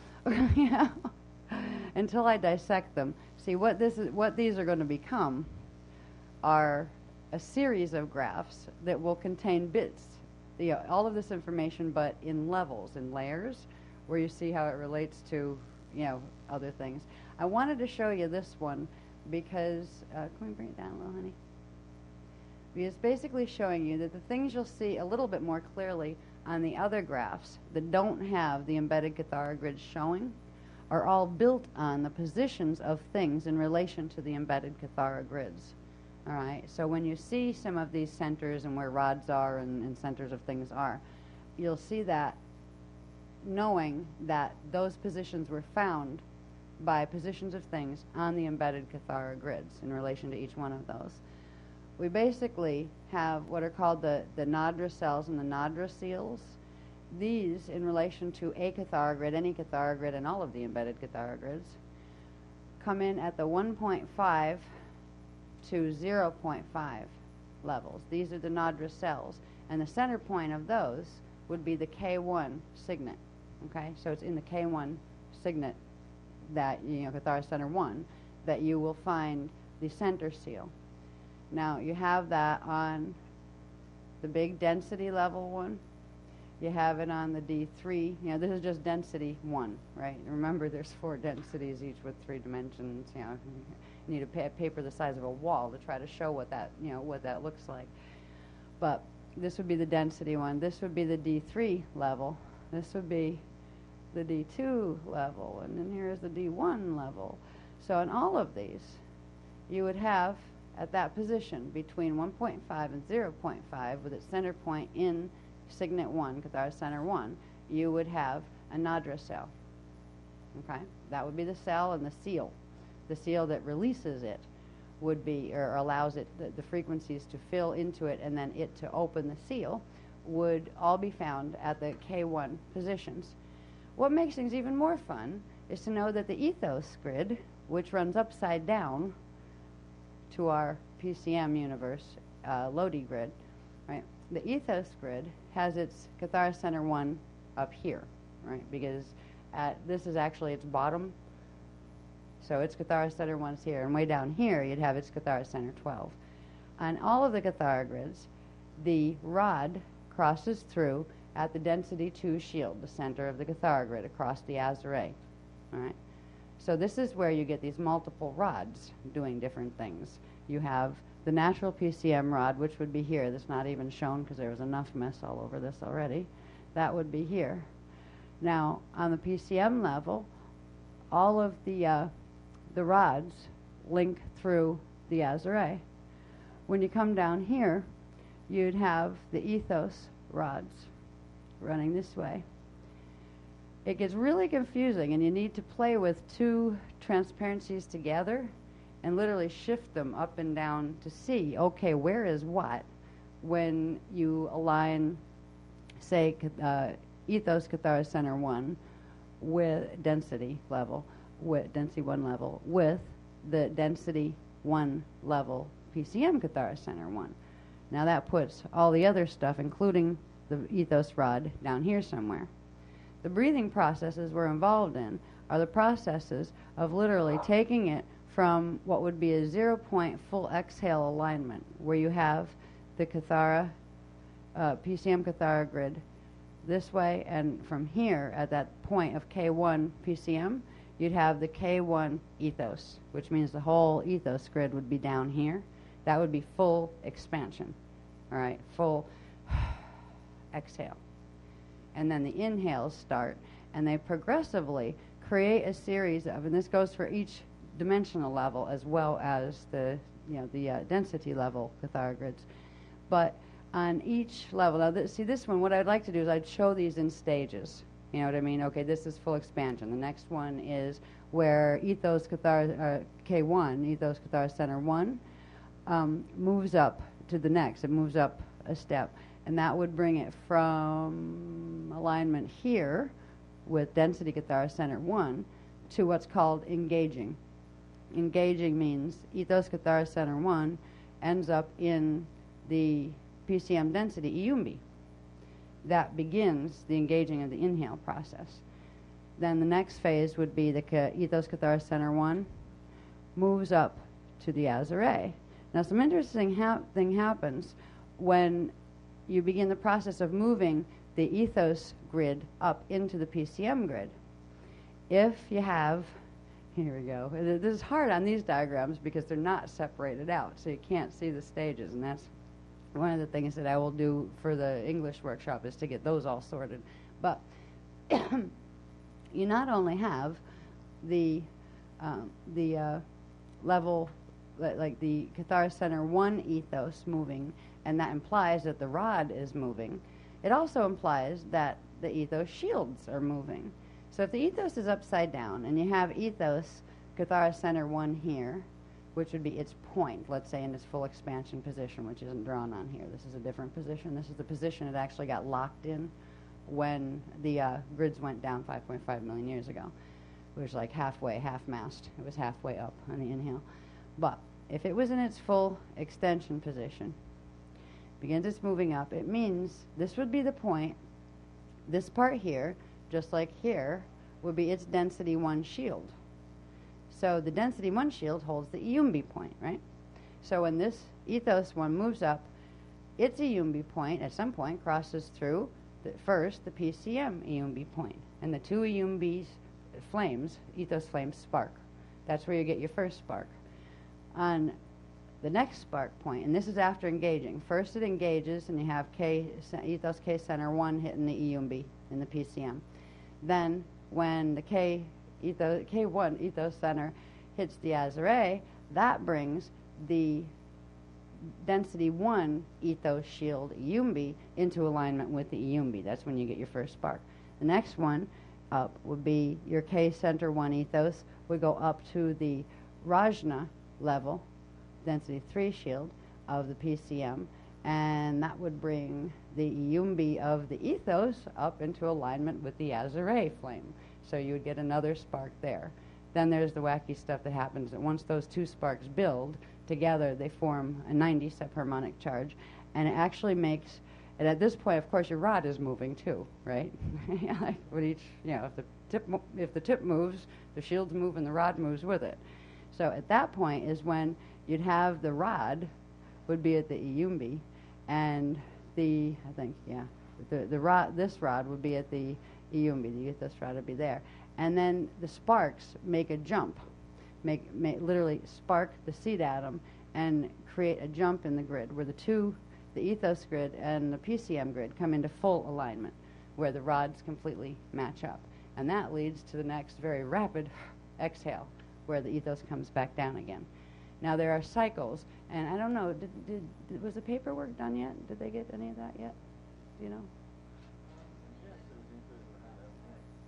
until I dissect them. See, what these are going to become are a series of graphs that will contain bits, all of this information, but in levels, in layers, where you see how it relates to, other things. I wanted to show you this one because, can we bring it down a little, honey? Because it's basically showing you that the things you'll see a little bit more clearly on the other graphs that don't have the embedded Cathara grids showing are all built on the positions of things in relation to the embedded Cathara grids. All right, so when you see some of these centers and where rods are and centers of things are, you'll see that knowing that those positions were found by positions of things on the embedded Cathara grids in relation to each one of those. We basically have what are called the Nadra cells and the Nadra seals. These, in relation to a Cathara grid, any Cathara grid, and all of the embedded Cathara grids, come in at the 1.5 to 0.5 levels. These are the Nadra cells, and the center point of those would be the K1 signet. Okay, so it's in the K1 signet that, Cathara Center 1, that you will find the center seal. Now, you have that on the big density level one. You have it on the D3. This is just density 1, right? Remember, there's 4 densities, each with 3 dimensions. You need a paper the size of a wall to try to show what that, what that looks like. But this would be the density one. This would be the D3 level. This would be the D2 level. And then here's the D1 level. So in all of these, you would have at that position between 1.5 and 0.5 with its center point in Signet 1, Cathara Center 1, you would have a Nadra cell. Okay? That would be the cell, and the seal. The seal that releases it would be, or allows it, the frequencies to fill into it and then it to open the seal, would all be found at the K1 positions. What makes things even more fun is to know that the ethos grid, which runs upside down to our PCM universe, Lodi grid, right? The ethos grid has its Cathara Center 1 up here, right? Because this is actually its bottom So its Cathara center 1's here, and way down here you'd have its Cathara center 12. On all of the Cathara grids, the rod crosses through at the density 2 shield, the center of the Cathara grid, across the Azure. All right. So this is where you get these multiple rods doing different things. You have the natural PCM rod, which would be here. That's not even shown because there was enough mess all over this already. That would be here. Now, on the PCM level, all of the rods link through the Azure. When you come down here, you'd have the ethos rods running this way. It gets really confusing, and you need to play with 2 transparencies together and literally shift them up and down to see, okay, where is what when you align, say, ethos Cathara center 1 with density level, with density 1 level, with the density 1 level PCM Cathara center 1. Now that puts all the other stuff, including the ethos rod, down here somewhere. The breathing processes we're involved in are the processes of literally taking it from what would be a 0-point full exhale alignment, where you have the Cathara, PCM Cathara grid this way, and from here at that point of K1 PCM, you'd have the K1 ethos, which means the whole ethos grid would be down here. That would be full expansion, all right, full exhale. And then the inhales start, and they progressively create a series of, and this goes for each dimensional level as well as the density level Cathara grids. But on each level, now see this one, what I'd like to do is I'd show these in stages. You know what I mean? Okay, this is full expansion. The next one is where ethos Cathara, K1, ethos Cathara center 1, moves up to the next. It moves up a step. And that would bring it from alignment here with density Cathara center 1 to what's called engaging. Engaging means ethos Cathara center 1 ends up in the PCM density Iyumbi. That begins the engaging of the inhale process. Then the next phase would be the ethos Cathara center 1 moves up to the Azure. Now some interesting thing happens when you begin the process of moving the ethos grid up into the PCM grid. If you have, here we go, this is hard on these diagrams because they're not separated out, so you can't see the stages, and that's one of the things that I will do for the English workshop is to get those all sorted. But you not only have the level, like the Cathara center 1 ethos moving, and that implies that the rod is moving. It also implies that the ethos shields are moving. So if the ethos is upside down and you have ethos Cathara center 1 here, which would be its point, let's say in its full expansion position, which isn't drawn on here. This is a different position. This is the position it actually got locked in when the grids went down 5.5 million years ago. It was like halfway, half-mast. It was halfway up on the inhale. But if it was in its full extension position, begins its moving up, it means this would be the point. This part here, just like here, would be its density 1 shield. So the density 1 shield holds the Iyumbi point, right? So when this ethos 1 moves up, its Iyumbi point at some point crosses through first the PCM Iyumbi point. And the 2 Iyumbi flames, ethos flames, spark. That's where you get your first spark. On the next spark point, and this is after engaging. First it engages, and you have ethos K center 1 hitting the Iyumbi in the PCM. Then when the K1 ethos center hits the Azure, that brings the density 1 ethos shield Iyumbi into alignment with the Iyumbi. That's when you get your first spark. The next one up would be your K center 1 ethos would go up to the Rajna level, density 3 shield of the PCM, and that would bring the Iyumbi of the ethos up into alignment with the Azure flame. So you would get another spark there. Then there's the wacky stuff that happens that once those 2 sparks build together, they form a 90 subharmonic charge, and it actually makes, and at this point, of course, your rod is moving too, right? Like with each, if the if the tip moves, the shields move and the rod moves with it. So at that point is when you'd have the rod would be at the Iyumbi, and the rod, this rod would be at the Iyumbi. This rod would be there, and then the sparks make a jump, literally spark the seed atom and create a jump in the grid where the ethos grid and the PCM grid come into full alignment, where the rods completely match up, and that leads to the next very rapid exhale, where the ethos comes back down again. Now there are cycles, and I don't know, was the paperwork done yet? Did they get any of that yet? Do you know?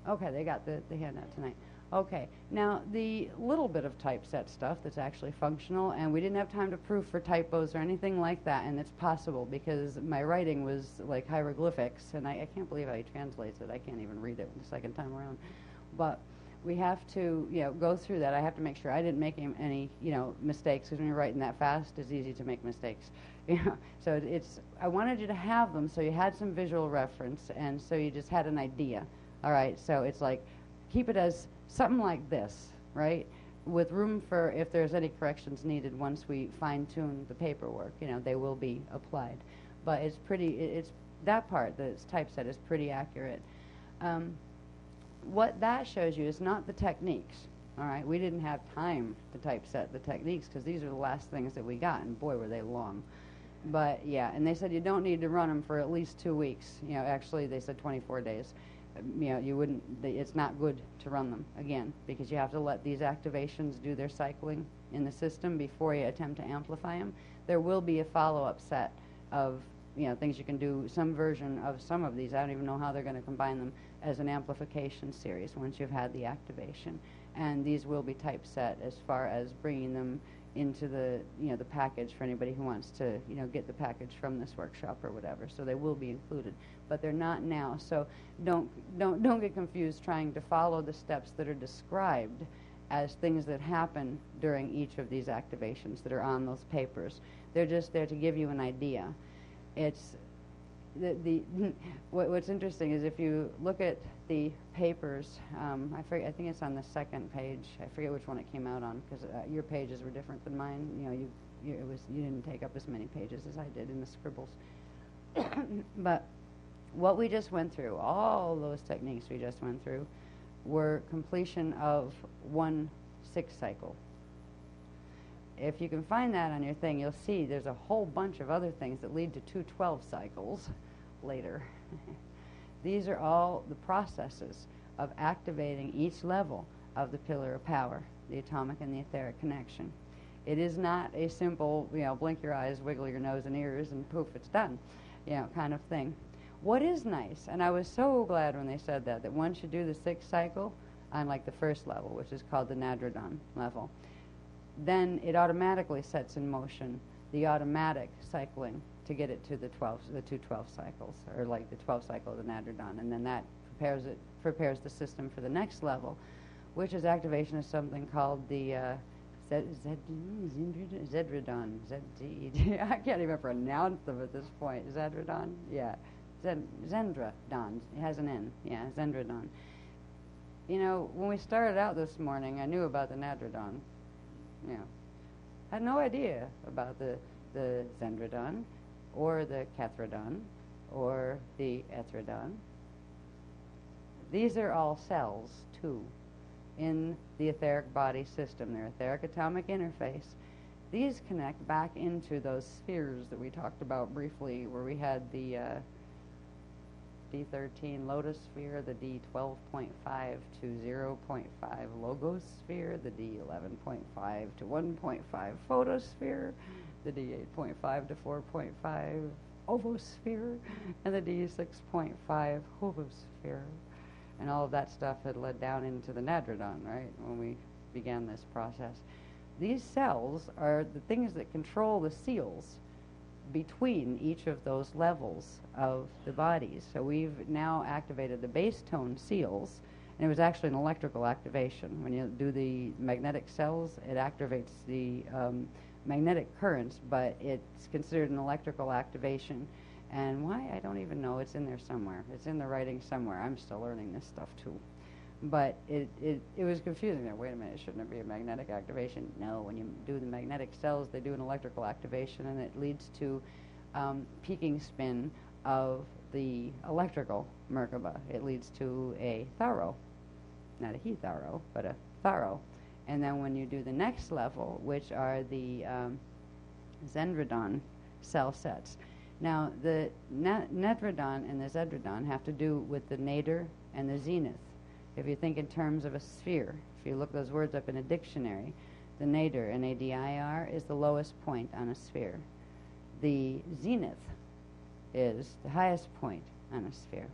Okay, they got the handout tonight. Okay, now the little bit of typeset stuff that's actually functional, and we didn't have time to proof for typos or anything like that, and it's possible because my writing was like hieroglyphics, and I can't believe how he translates it. I can't even read it the second time around. But we have to, go through that. I have to make sure I didn't make any, mistakes, because when you're writing that fast, it's easy to make mistakes. So I wanted you to have them so you had some visual reference, and so you just had an idea. All right, so it's like, keep it as something like this, right? With room for if there's any corrections needed once we fine-tune the paperwork, they will be applied. But it's that part, that's typeset, is pretty accurate. What that shows you is not the techniques, all right? We didn't have time to typeset the techniques because these are the last things that we got, and boy, were they long. But yeah, and they said you don't need to run them for at least 2 weeks. Actually, they said 24 days. You wouldn't, it's not good to run them again because you have to let these activations do their cycling in the system before you attempt to amplify them. There will be a follow-up set of things you can do, some version of some of these. I don't even know how they're going to combine them as an amplification series once you've had the activation. And these will be typeset as far as bringing them into the the package for anybody who wants to get the package from this workshop or whatever. So they will be included, but they're not now. So don't get confused trying to follow the steps that are described as things that happen during each of these activations that are on those papers. They're just there to give you an idea. It's what's interesting is if you look at the papers, I think it's on the second page. I forget which one it came out on because your pages were different than mine. You didn't take up as many pages as I did in the scribbles. But what we just went through, all those techniques we just went through, were completion of 1 6 cycle. If you can find that on your thing, you'll see there's a whole bunch of other things that lead to 2 12 cycles later. These are all the processes of activating each level of the pillar of power, the atomic and the etheric connection. It is not a simple, blink your eyes, wiggle your nose and ears, and poof, it's done, kind of thing. What is nice, and I was so glad when they said that once you do the 6th cycle on like the first level, which is called the Nadradon level, then it automatically sets in motion the automatic cycling to get it to the 2 12 cycles, or like the 12th cycle of the Nadradon, and then that prepares the system for the next level, which is activation of something called the Zedradon. I can't even pronounce them at this point. Zedradon? Yeah. Zendradon. It has an N. Yeah, Zendradon. When we started out this morning, I knew about the Nadradon. I had no idea about the Zendradon, or the Cathradon, or the Ethradon. These are all cells, too, in the etheric body system. Their etheric atomic interface. These connect back into those spheres that we talked about briefly, where we had the D13 Lotus sphere, the D12.5 to 0.5 Logos sphere, the D11.5 to 1.5 Photosphere, the D8.5 to 4.5 Ovosphere, and the D6.5 Hovosphere. And all of that stuff had led down into the Nadradon, right, when we began this process. These cells are the things that control the seals between each of those levels of the bodies. So we've now activated the base tone seals, and it was actually an electrical activation. When you do the magnetic cells, it activates the magnetic currents, but it's considered an electrical activation. And why? I don't even know. It's in there somewhere. It's in the writing somewhere. I'm still learning this stuff too. But it was confusing there. Wait a minute, shouldn't it be a magnetic activation? No, when you do the magnetic cells, they do an electrical activation, and it leads to peaking spin of the electrical Merkaba. It leads to a tharo, not a he-tharo, but a tharo. And then when you do the next level, which are the Zendradon cell sets. Now, the Netradon and the Zendradon have to do with the nadir and the zenith. If you think in terms of a sphere, if you look those words up in a dictionary, the nadir, N-A-D-I-R, is the lowest point on a sphere. The zenith is the highest point on a sphere.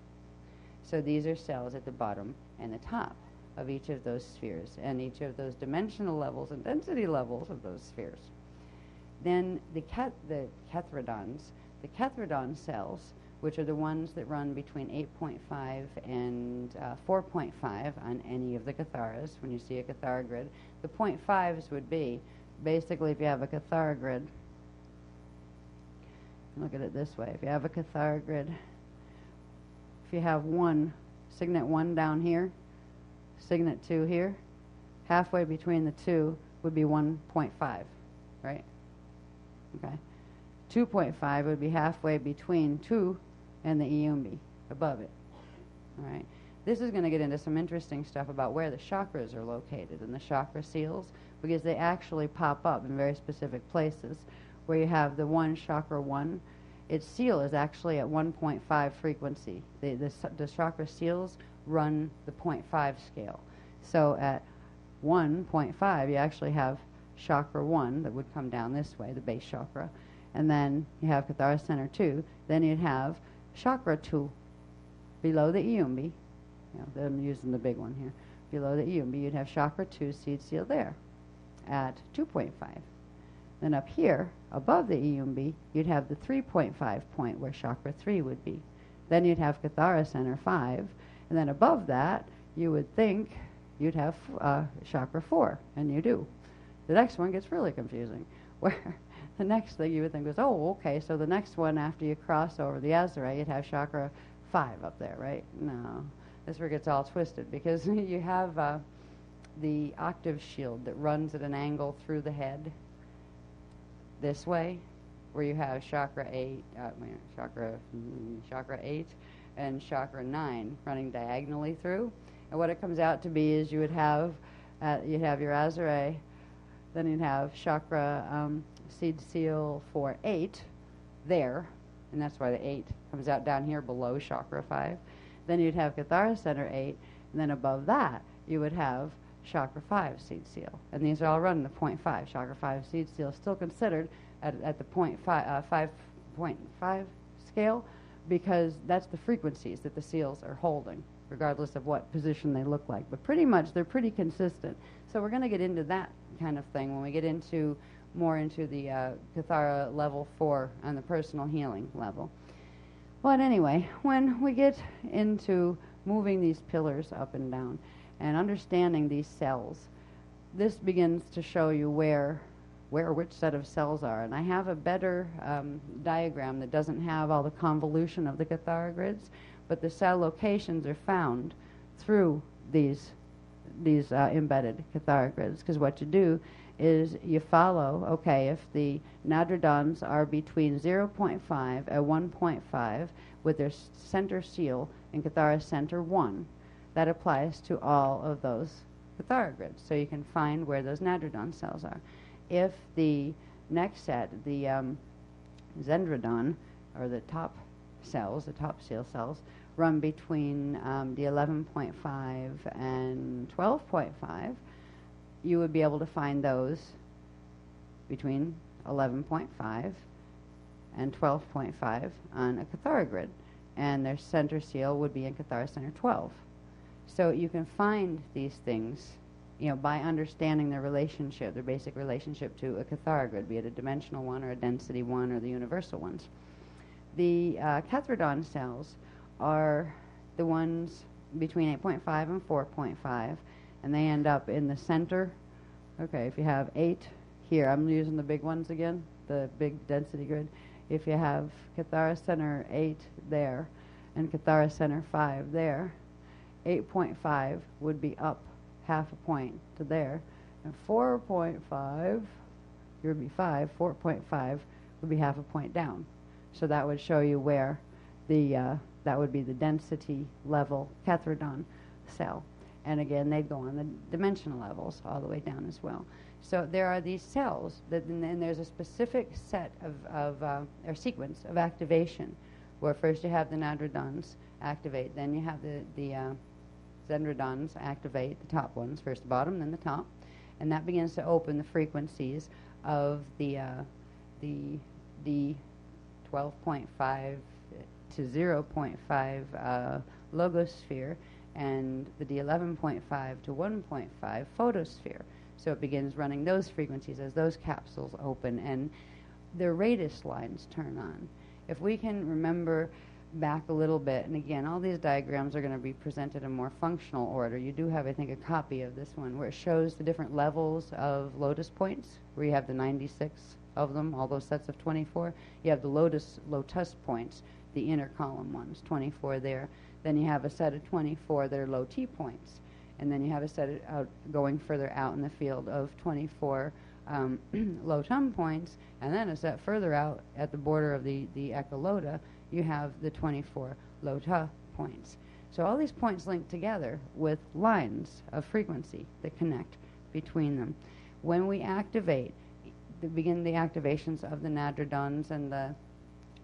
So these are cells at the bottom and the top of each of those spheres, and each of those dimensional levels and density levels of those spheres. Then the Kethradons, the Kethradon cells, which are the ones that run between 8.5 and 4.5 on any of the Katharas. When you see a Kathara grid, the 0.5s would be, basically if you have a Kathara grid, look at it this way, if you have a Kathara grid, if you have one, signet 1 down here, signet 2 here, halfway between the two would be 1.5, right? Okay. 2.5 would be halfway between 2 and the Iumbi, above it. All right. This is going to get into some interesting stuff about where the chakras are located and the chakra seals, because they actually pop up in very specific places. Where you have the one chakra 1, its seal is actually at 1.5 frequency. The chakra seals run the 0.5 scale. So at 1.5, you actually have chakra 1 that would come down this way, the base chakra. And then you have Kathara Center 2. Then you'd have chakra 2 below the Iumbi. I'm using the big one here. Below the Iumbi, you'd have chakra 2 seed seal there at 2.5. Then up here, above the Iumbi, you'd have the 3.5 point where chakra 3 would be. Then you'd have Kathara Center 5. And then above that, you would think you'd have chakra 4, and you do. The next one gets really confusing, where the next thing you would think was, oh, okay, so the next one after you cross over the Azure, you'd have chakra 5 up there, right? No, this is where it gets all twisted, because you have the octave shield that runs at an angle through the head this way, where you have chakra 8, chakra 8 and chakra 9 running diagonally through. And what it comes out to be is you would have, you'd have your Azure, then you'd have chakra seed seal for 8 there, and that's why the 8 comes out down here below chakra 5. Then you'd have Kathara Center 8, and then above that you would have chakra 5 seed seal. And these are all run the 0.5. Chakra 5 seed seal is still considered at the 5.5 scale, because that's the frequencies that the seals are holding, regardless of what position they look like. But pretty much they're pretty consistent. So we're going to get into that kind of thing when we get into more into the Kathara level 4 on the personal healing level. But anyway, when we get into moving these pillars up and down and understanding these cells, this begins to show you where which set of cells are. And I have a better diagram that doesn't have all the convolution of the Kathara grids, but the cell locations are found through these embedded Kathara grids. Because what you do is you follow, okay, if the Nadradons are between 0.5 and 1.5 with their center seal in Kathara Center 1, that applies to all of those Kathara grids. So you can find where those Nadradon cells are. If the next set, the Zendradon, or the top cells, the top seal cells, run between the 11.5 and 12.5, you would be able to find those between 11.5 and 12.5 on a Kathara grid, and their center seal would be in Kathara Center 12. So you can find these things, by understanding their relationship, their basic relationship to a Kathara grid, be it a dimensional one or a density one or the universal ones. The Kethradon cells are the ones between 8.5 and 4.5, and they end up in the center. Okay, if you have 8 here, I'm using the big ones again, the big density grid. If you have Kathara Center 8 there and Kathara Center 5 there, 8.5 would be up half a point to there, and 4.5, here would be 5, 4.5 would be half a point down. So that would show you where the, that would be the density level Cathodon cell. And again, they'd go on the dimensional levels all the way down as well. So there are these cells, that, and then there's a specific set or sequence of activation, where first you have the nadradons activate, then you have the zendradons activate, the top ones, first the bottom, then the top, and that begins to open the frequencies of the 12.5 to 0.5 logosphere, and the D11.5 to 1.5 photosphere. So it begins running those frequencies as those capsules open and the radius lines turn on. If we can remember back a little bit, and again, all these diagrams are going to be presented in more functional order. You do have, I think, a copy of this one where it shows the different levels of lotus points, where you have the 96 of them, all those sets of 24. You have the lotus points, the inner column ones, 24 there. Then you have a set of 24 that are low T points. And then you have a set of going further out in the field of 24 low tum points. And then a set further out at the border of the echolota, you have the 24 low ta points. So all these points link together with lines of frequency that connect between them. When we activate, begin the activations of the nadradons and the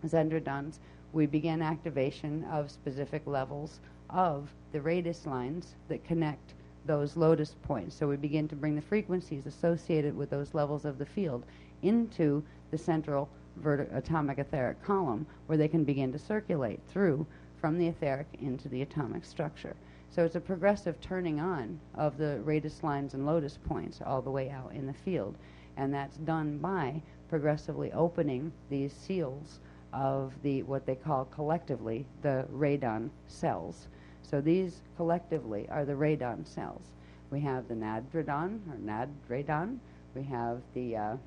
zendradons, we begin activation of specific levels of the radius lines that connect those lotus points. So we begin to bring the frequencies associated with those levels of the field into the central atomic etheric column, where they can begin to circulate through from the etheric into the atomic structure. So it's a progressive turning on of the radius lines and lotus points all the way out in the field. And that's done by progressively opening these seals of the, what they call collectively, the radon cells. So these collectively are the radon cells. We have the nadradon, or nadradon, we have the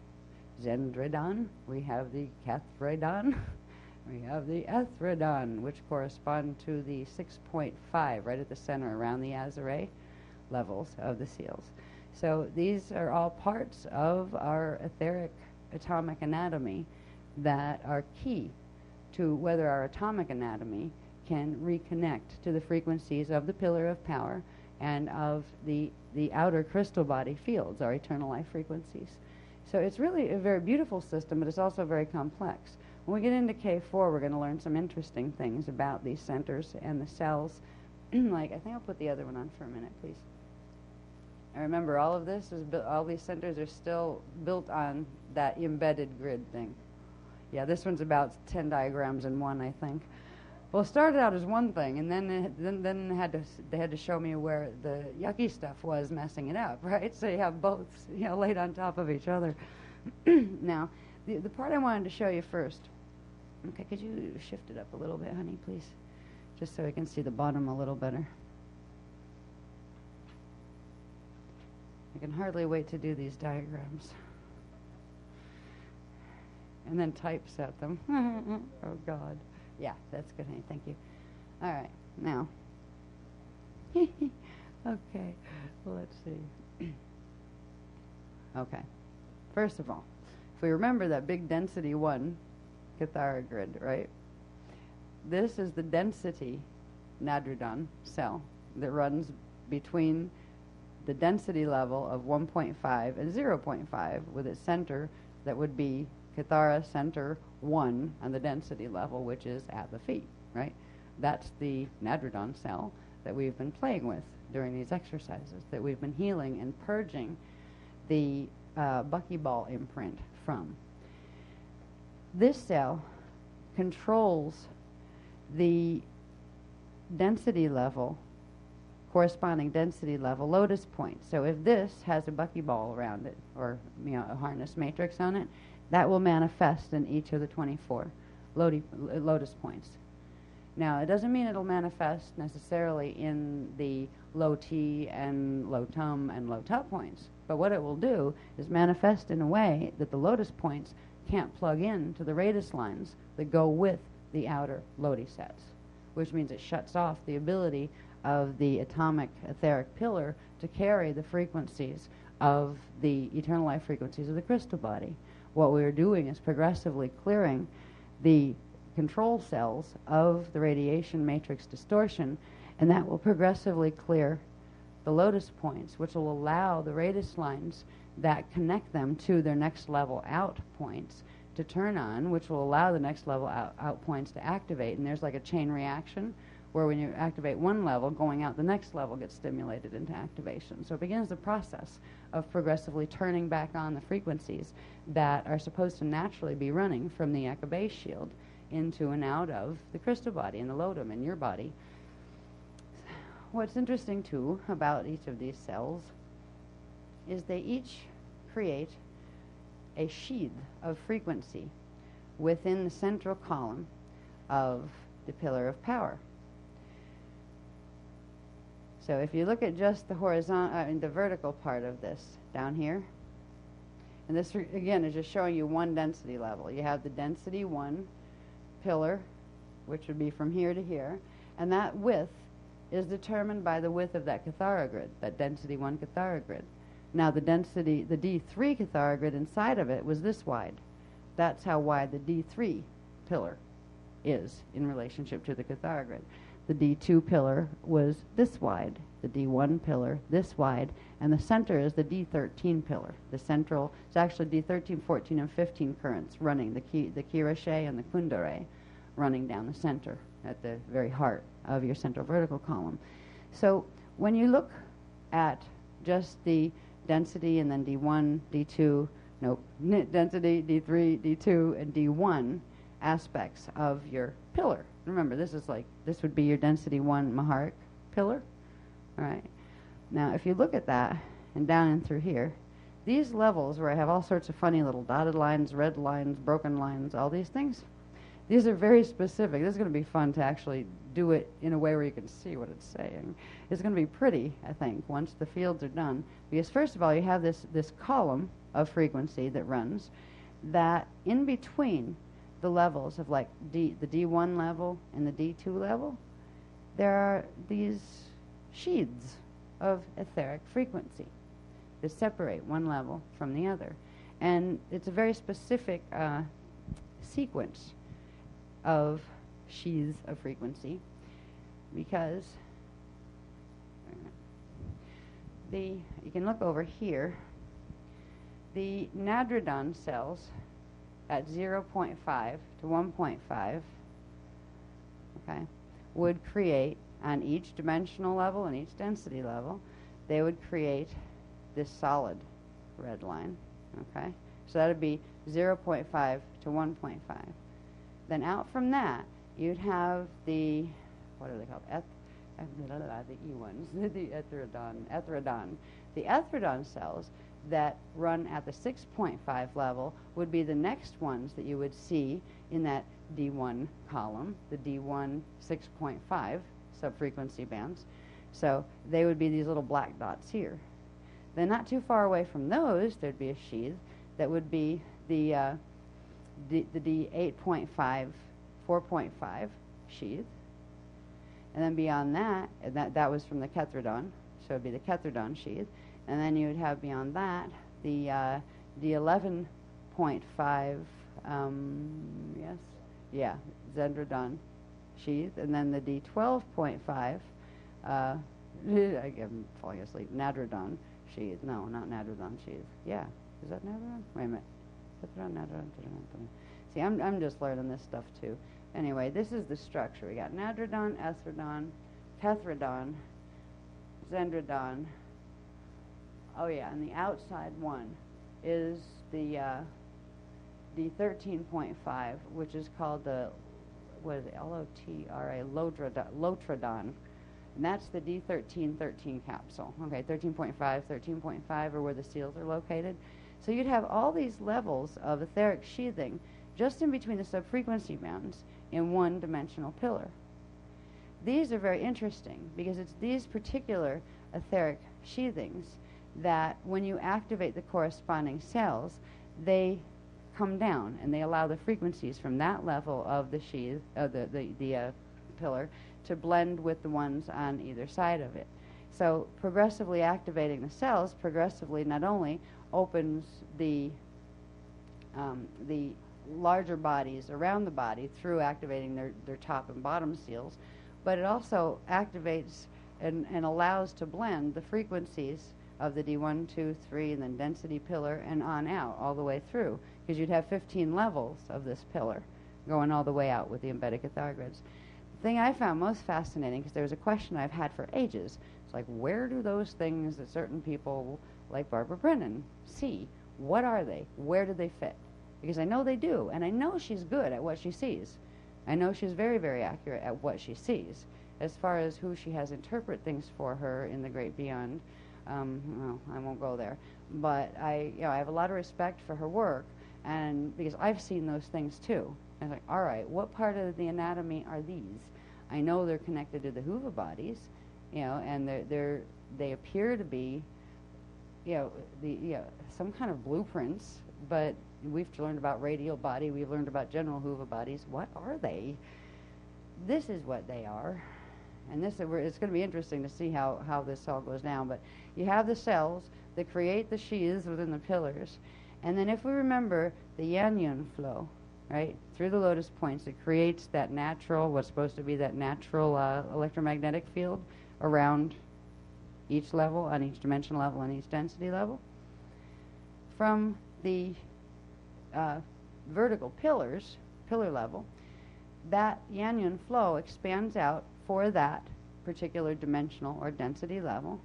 zendradon, we have the cathradon, we have the ethradon, which correspond to the 6.5 right at the center around the azare levels of the seals. So these are all parts of our etheric atomic anatomy that are key to whether our atomic anatomy can reconnect to the frequencies of the pillar of power and of the outer crystal body fields, our eternal life frequencies. So it's really a very beautiful system, but it's also very complex. When we get into K4, we're going to learn some interesting things about these centers and the cells. Like, I think I'll put the other one on for a minute, please. I remember all of this is all these centers are still built on that embedded grid thing. Yeah, this one's about 10 diagrams in one, I think. Well, it started out as one thing, and then they had to show me where the yucky stuff was messing it up, right? So you have both, laid on top of each other. Now, the part I wanted to show you first. Okay, could you shift it up a little bit, honey, please, just so I can see the bottom a little better. I can hardly wait to do these diagrams. And then typeset them. Oh, God. Yeah, that's good, honey. Thank you. All right. Now. Okay. Well, let's see. Okay. First of all, if we remember that big density 1 Cathara grid, right? This is the density nadradon cell that runs between the density level of 1.5 and 0.5 with its center that would be Cathara center 1 on the density level, which is at the feet, right? That's the nadradon cell that we've been playing with during these exercises, that we've been healing and purging the buckyball imprint from. This cell controls the density level, corresponding density level lotus point. So if this has a buckyball around it, or a harness matrix on it, that will manifest in each of the 24 lotus points. Now, it doesn't mean it'll manifest necessarily in the low T and low tum and low ta points, but what it will do is manifest in a way that the lotus points can't plug in to the radius lines that go with the outer lodi sets, which means it shuts off the ability of the atomic etheric pillar to carry the frequencies of the eternal life frequencies of the crystal body. What we are doing is progressively clearing the control cells of the radiation matrix distortion, and that will progressively clear the lotus points, which will allow the radius lines that connect them to their next level out points to turn on, which will allow the next level out points to activate. And there's like a chain reaction where when you activate one level, going out the next level gets stimulated into activation. So it begins the process of progressively turning back on the frequencies that are supposed to naturally be running from the Eka base shield into and out of the crystal body and the lodum in your body. What's interesting too about each of these cells is they each create a sheath of frequency within the central column of the pillar of power. So if you look at just the horizontal, the vertical part of this down here, and this again is just showing you one density level. You have the density 1 pillar, which would be from here to here, and that width is determined by the width of that Cathara grid, that density 1 Cathara grid. Now the density, the D3 Cathara grid inside of it was this wide. That's how wide the D3 pillar is in relationship to the Cathara grid. The D2 pillar was this wide, the D1 pillar this wide, and the center is the D13 pillar. The central, it's actually D13, 14, and 15 currents running, the Kirashe and the Kundare running down the center at the very heart of your central vertical column. So when you look at just the density and then D1, D2, density, D3, D2, and D1 aspects of your pillar. Remember, this would be your density 1 Maharic pillar. All right. Now, if you look at that and down and through here, these levels where I have all sorts of funny little dotted lines, red lines, broken lines, all these things, these are very specific. This is going to be fun to actually do it in a way where you can see what it's saying. It's going to be pretty, I think, once the fields are done. Because first of all, you have this column of frequency that runs, that in between the levels of like the D1 level and the D2 level, there are these sheaths of etheric frequency that separate one level from the other. And it's a very specific sequence of sheaths of frequency, because you can look over here, the Nadradon cells at 0.5 to 1.5, okay, would create on each dimensional level and each density level, they would create this solid red line, okay? So that would be 0.5 to 1.5. Then out from that, you'd have the, what are they called? The E ones, the ethridon. The ethridon cells that run at the 6.5 level would be the next ones that you would see in that D1 column, the D1 6.5 subfrequency bands. So they would be these little black dots here. Then not too far away from those, there'd be a sheath that would be the D8.5, 4.5 sheath. And then beyond that, and that was from the Kethridon, so it would be the Kethridon sheath. And then you would have beyond that the D11.5, Zendrodon sheath, and then the D12.5, I'm falling asleep, Nadrodon sheath. No, not Nadrodon sheath. Yeah, is that Nadrodon? Wait a minute. Nadrodon. See, I'm just learning this stuff too. Anyway, this is the structure. We got Nadrodon, Ethridon, Kethridon, Zendrodon. Oh yeah, and the outside one is the D13.5, which is called the, what is it, L-O-T-R-A, Lotradon. And that's the D1313 capsule. Okay, 13.5, 13.5 are where the seals are located. So you'd have all these levels of etheric sheathing just in between the subfrequency bands in one dimensional pillar. These are very interesting because it's these particular etheric sheathings that when you activate the corresponding cells, they come down and they allow the frequencies from that level of the sheath, the pillar, to blend with the ones on either side of it. So progressively activating the cells progressively not only opens the larger bodies around the body through activating their top and bottom seals, but it also activates and allows to blend the frequencies of the D1, 2, 3, and then density pillar and on out all the way through, because you'd have 15 levels of this pillar going all the way out with the embedded cathargrids. The thing I found most fascinating, because there was a question I've had for ages, it's like, where do those things that certain people like Barbara Brennan see? What are they? Where do they fit? Because I know they do, and I know she's good at what she sees. I know she's very, very accurate at what she sees. As far as who she has interpret things for her in the great beyond, well, I won't go there. But I have a lot of respect for her work, and because I've seen those things too. And it's like, all right, what part of the anatomy are these? I know they're connected to the Hoover bodies, and they appear to be, some kind of blueprints. But we've learned about radial body, we've learned about general Hoover bodies. What are they? This is what they are. And it's going to be interesting to see how this all goes down. But you have the cells that create the sheaths within the pillars. And then if we remember the Yang flow, right, through the lotus points, it creates that natural, what's supposed to be that natural electromagnetic field around each level, on each dimensional level, on each density level. From the vertical pillar level, that Yang flow expands out for that particular dimensional or density level,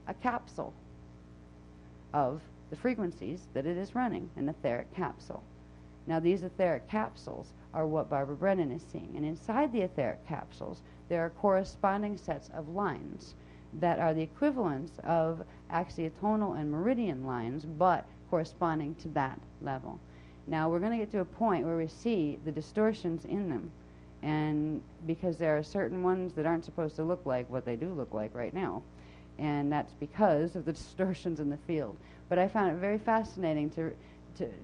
a capsule of the frequencies that it is running, an etheric capsule. Now these etheric capsules are what Barbara Brennan is seeing, and inside the etheric capsules there are corresponding sets of lines that are the equivalents of axiotonal and meridian lines, but corresponding to that level. Now we're going to get to a point where we see the distortions in them, and because there are certain ones that aren't supposed to look like what they do look like right now, and that's because of the distortions in the field. But I found it very fascinating to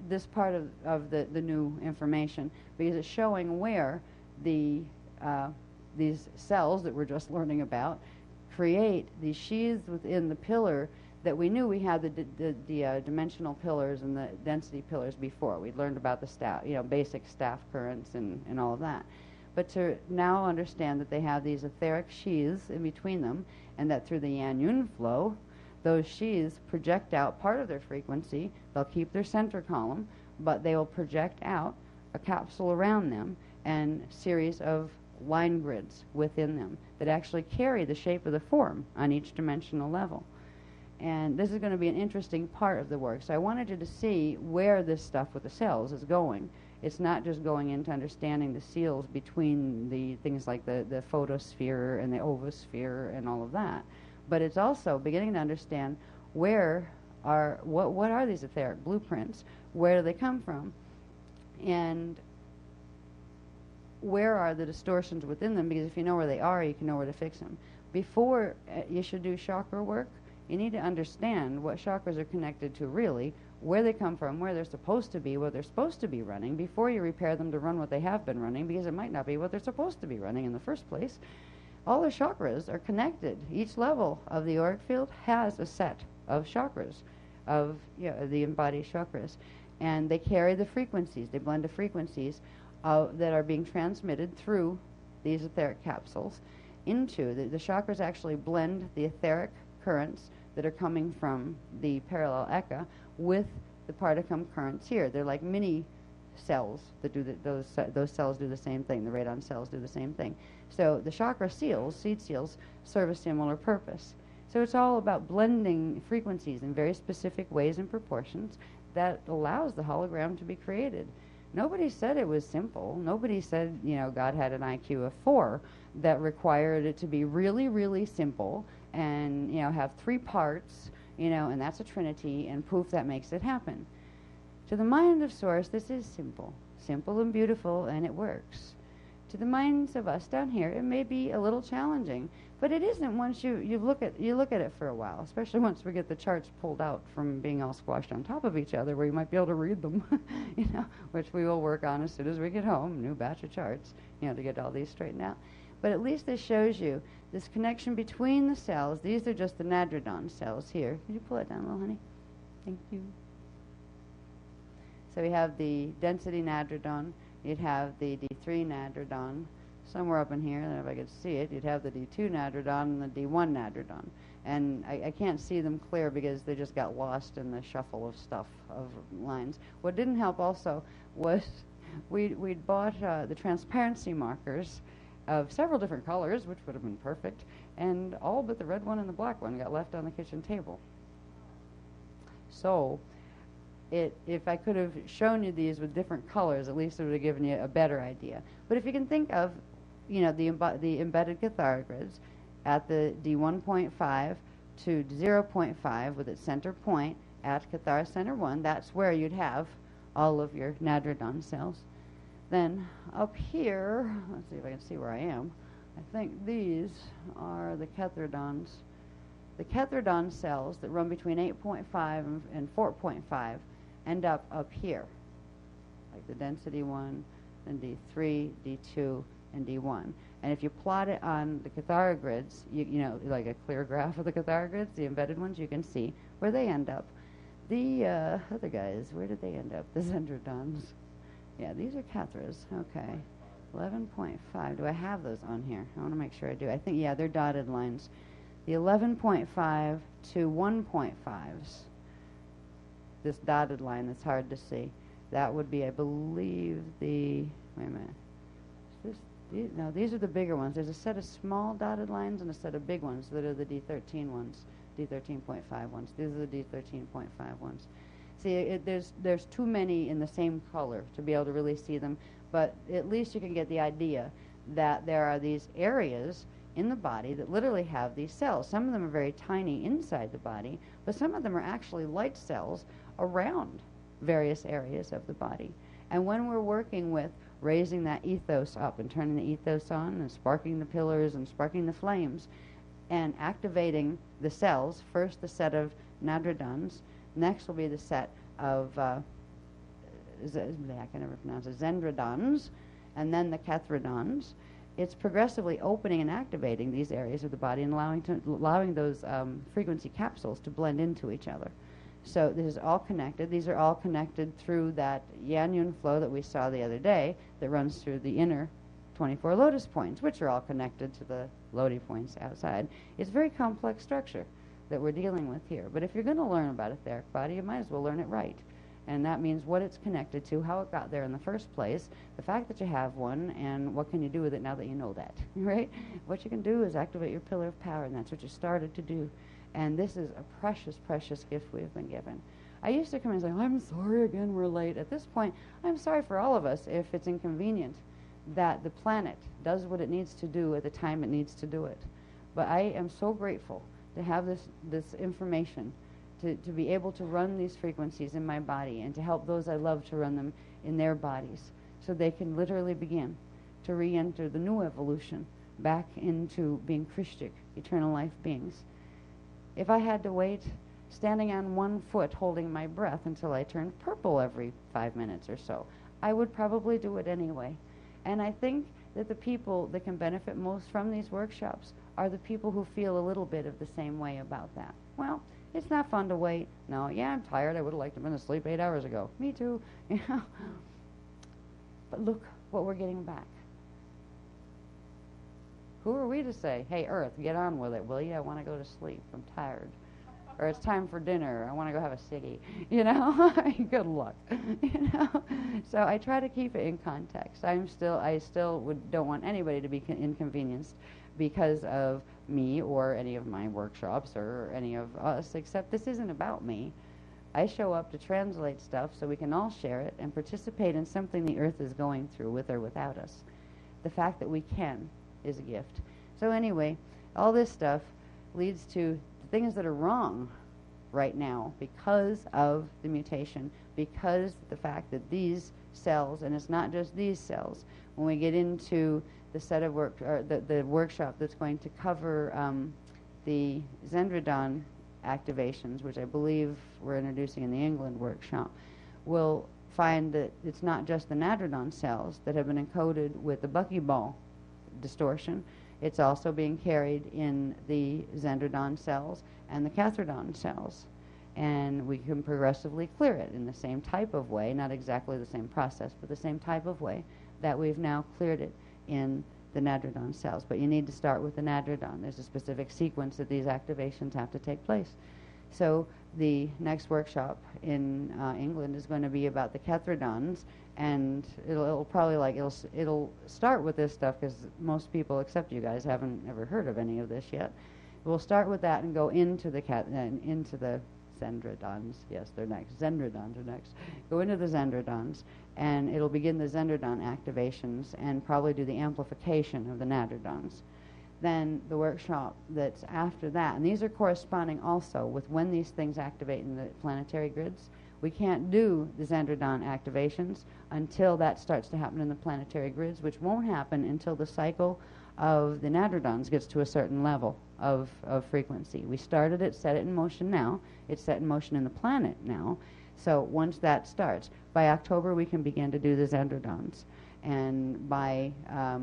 this part of the new information, because it's showing where these cells that we're just learning about create these sheaths within the pillar that we knew we had the dimensional pillars and the density pillars before. We'd learned about the staff, basic staff currents and all of that. But to now understand that they have these etheric sheaths in between them, and that through the Yang flow, those sheaths project out part of their frequency. They'll keep their center column, but they will project out a capsule around them and series of line grids within them that actually carry the shape of the form on each dimensional level. And this is going to be an interesting part of the work. So I wanted you to see where this stuff with the cells is going. It's not just going into understanding the seals between the things like the photosphere and the ovosphere and all of that, but it's also beginning to understand what are these etheric blueprints, where do they come from, and where are the distortions within them, because if you know where they are, you can know where to fix them. Before you should do chakra work, you need to understand what chakras are connected to really, where they come from, where they're supposed to be, what they're supposed to be running, before you repair them to run what they have been running, because it might not be what they're supposed to be running in the first place. All the chakras are connected. Each level of the auric field has a set of chakras, of the embodied chakras, and they carry the frequencies. They blend the frequencies that are being transmitted through these etheric capsules into the chakras. Actually blend the etheric currents that are coming from the parallel eka with the particum currents here. They're like mini cells that do those cells do the same thing. The radon cells do the same thing. So the chakra seals, seed seals, serve a similar purpose. So it's all about blending frequencies in very specific ways and proportions that allows the hologram to be created. Nobody said it was simple. Nobody said, God had an IQ of 4 that required it to be really, really simple and, have 3 parts, and that's a trinity, and poof, that makes it happen. To the mind of Source, this is simple and beautiful, and it works. To the minds of us down here, it may be a little challenging, but it isn't once you look at it for a while, especially once we get the charts pulled out from being all squashed on top of each other, where you might be able to read them, which we will work on as soon as we get home, new batch of charts, to get all these straightened out. But at least this shows you this connection between the cells. These are just the nadrodon cells here. Could you pull it down a little, honey? Thank you. So we have the density nadrodon. You'd have the D3 nadrodon. Somewhere up in here, and if I could see it, you'd have the D2 nadrodon and the D1 nadrodon. And I can't see them clear because they just got lost in the shuffle of stuff, of lines. What didn't help also was we'd bought the transparency markers of several different colors, which would have been perfect, and all but the red one and the black one got left on the kitchen table. So if I could have shown you these with different colors, at least it would have given you a better idea. But if you can think of, you know, the embedded Cathara grids at the D1.5 to 0.5 with its center point at Cathara Center 1, that's where you'd have all of your nadrodon cells. Then up here, let's see if I can see where I am. I think these are the Cathrodons. The Cathrodon cells that run between 8.5 and 4.5 end up here, like the density 1, then D3, D2, and D1. And if you plot it on the Cathara grids, you know, like a clear graph of the Cathara grids, the embedded ones, you can see where they end up. The other guys, where did they end up? The Zendrodons. Yeah, these are Catharas. Okay. 11.5. Do I have those on here? I want to make sure I do. I think, yeah, they're dotted lines. The 11.5 to 1.5s, this dotted line that's hard to see, that would be, I believe, the, wait a minute. No, these are the bigger ones. There's a set of small dotted lines and a set of big ones that are the D13 ones, D13.5 ones. These are the D13.5 ones. See, there's too many in the same color to be able to really see them, but at least you can get the idea that there are these areas in the body that literally have these cells. Some of them are very tiny inside the body, but some of them are actually light cells around various areas of the body. And when we're working with raising that ethos up and turning the ethos on and sparking the pillars and sparking the flames and activating the cells, first the set of nadrodons, next will be the set of, I can never pronounce it, Zendrodons, and then the Cathrodons. It's progressively opening and activating these areas of the body and allowing those frequency capsules to blend into each other. So this is all connected. These are all connected through that Yanyun flow that we saw the other day that runs through the inner 24 lotus points, which are all connected to the Lodi points outside. It's a very complex structure that we're dealing with here. But if you're going to learn about etheric body, you might as well learn it right. And that means what it's connected to, how it got there in the first place, the fact that you have one, and what can you do with it now that you know that, right? What you can do is activate your pillar of power, and that's what you started to do. And this is a precious, precious gift we've been given. I used to come and say, I'm sorry again, we're late. At this point, I'm sorry for all of us if it's inconvenient that the planet does what it needs to do at the time it needs to do it. But I am so grateful to have this information, to be able to run these frequencies in my body and to help those I love to run them in their bodies so they can literally begin to re-enter the new evolution back into being Christic, eternal life beings. If I had to wait standing on one foot holding my breath until I turned purple every 5 minutes or so, I would probably do it anyway. And I think that the people that can benefit most from these workshops are the people who feel a little bit of the same way about that. Well, it's not fun to wait. No, yeah, I'm tired. I would have liked to have been asleep 8 hours ago. Me too. You know? But look what we're getting back. Who are we to say, hey, Earth, get on with it, will you? I want to go to sleep. I'm tired. Or it's time for dinner. I want to go have a ciggy. You know? Good luck. You know? So I try to keep it in context. I still don't want anybody to be inconvenienced because of me or any of my workshops or any of us, except this isn't about me. I show up to translate stuff so we can all share it and participate in something the Earth is going through with or without us. The fact that we can is a gift. So anyway, all this stuff leads to things that are wrong right now because of the mutation, because the fact that these cells, and it's not just these cells, when we get into the set of work, or the workshop that's going to cover the Zendrodon activations, which I believe we're introducing in the England workshop, we'll find that it's not just the nadrodon cells that have been encoded with the buckyball distortion. It's also being carried in the Zendrodon cells and the Cathodon cells. And we can progressively clear it in the same type of way, not exactly the same process, but the same type of way that we've now cleared it in the Nadrodon cells. But you need to start with the Nadrodon. There's a specific sequence that these activations have to take place. So the next workshop in England is going to be about the Cathodons, and it'll probably it'll start with this stuff because most people except you guys haven't ever heard of any of this yet. We'll start with that and go into the Zendrodons. Yes, they're next. Zendrodons are next. Go into the Zendrodons, and it'll begin the Zendrodon activations and probably do the amplification of the Nadrodons. Then the workshop that's after that, and these are corresponding also with when these things activate in the planetary grids. We can't do the Zendrodon activations until that starts to happen in the planetary grids, which won't happen until the cycle of the Nadrodons gets to a certain level of frequency. We started it, set it in motion now. It's set in motion in the planet now. So once that starts, by October we can begin to do the Zendrodons. And by, I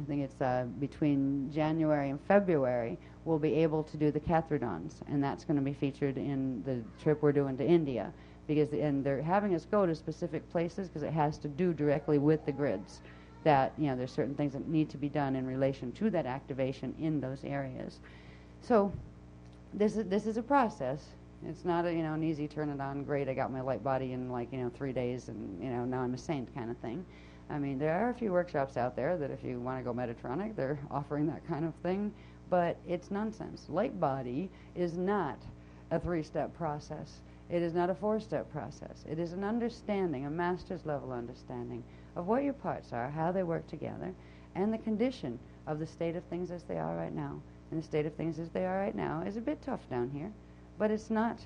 think it's between January and February, we'll be able to do the Cathodons. And that's going to be featured in the trip we're doing to India. And they're having us go to specific places because it has to do directly with the grids. That, there's certain things that need to be done in relation to that activation in those areas. So this is a process. It's not an easy turn it on, great, I got my light body in 3 days and now I'm a saint kind of thing. I mean, there are a few workshops out there that if you want to go Metatronic, they're offering that kind of thing, but it's nonsense. Light body is not a 3-step process. It is not a 4-step process. It is an understanding, a master's level understanding of what your parts are, how they work together, and the condition of the state of things as they are right now. And the state of things as they are right now is a bit tough down here, but it's not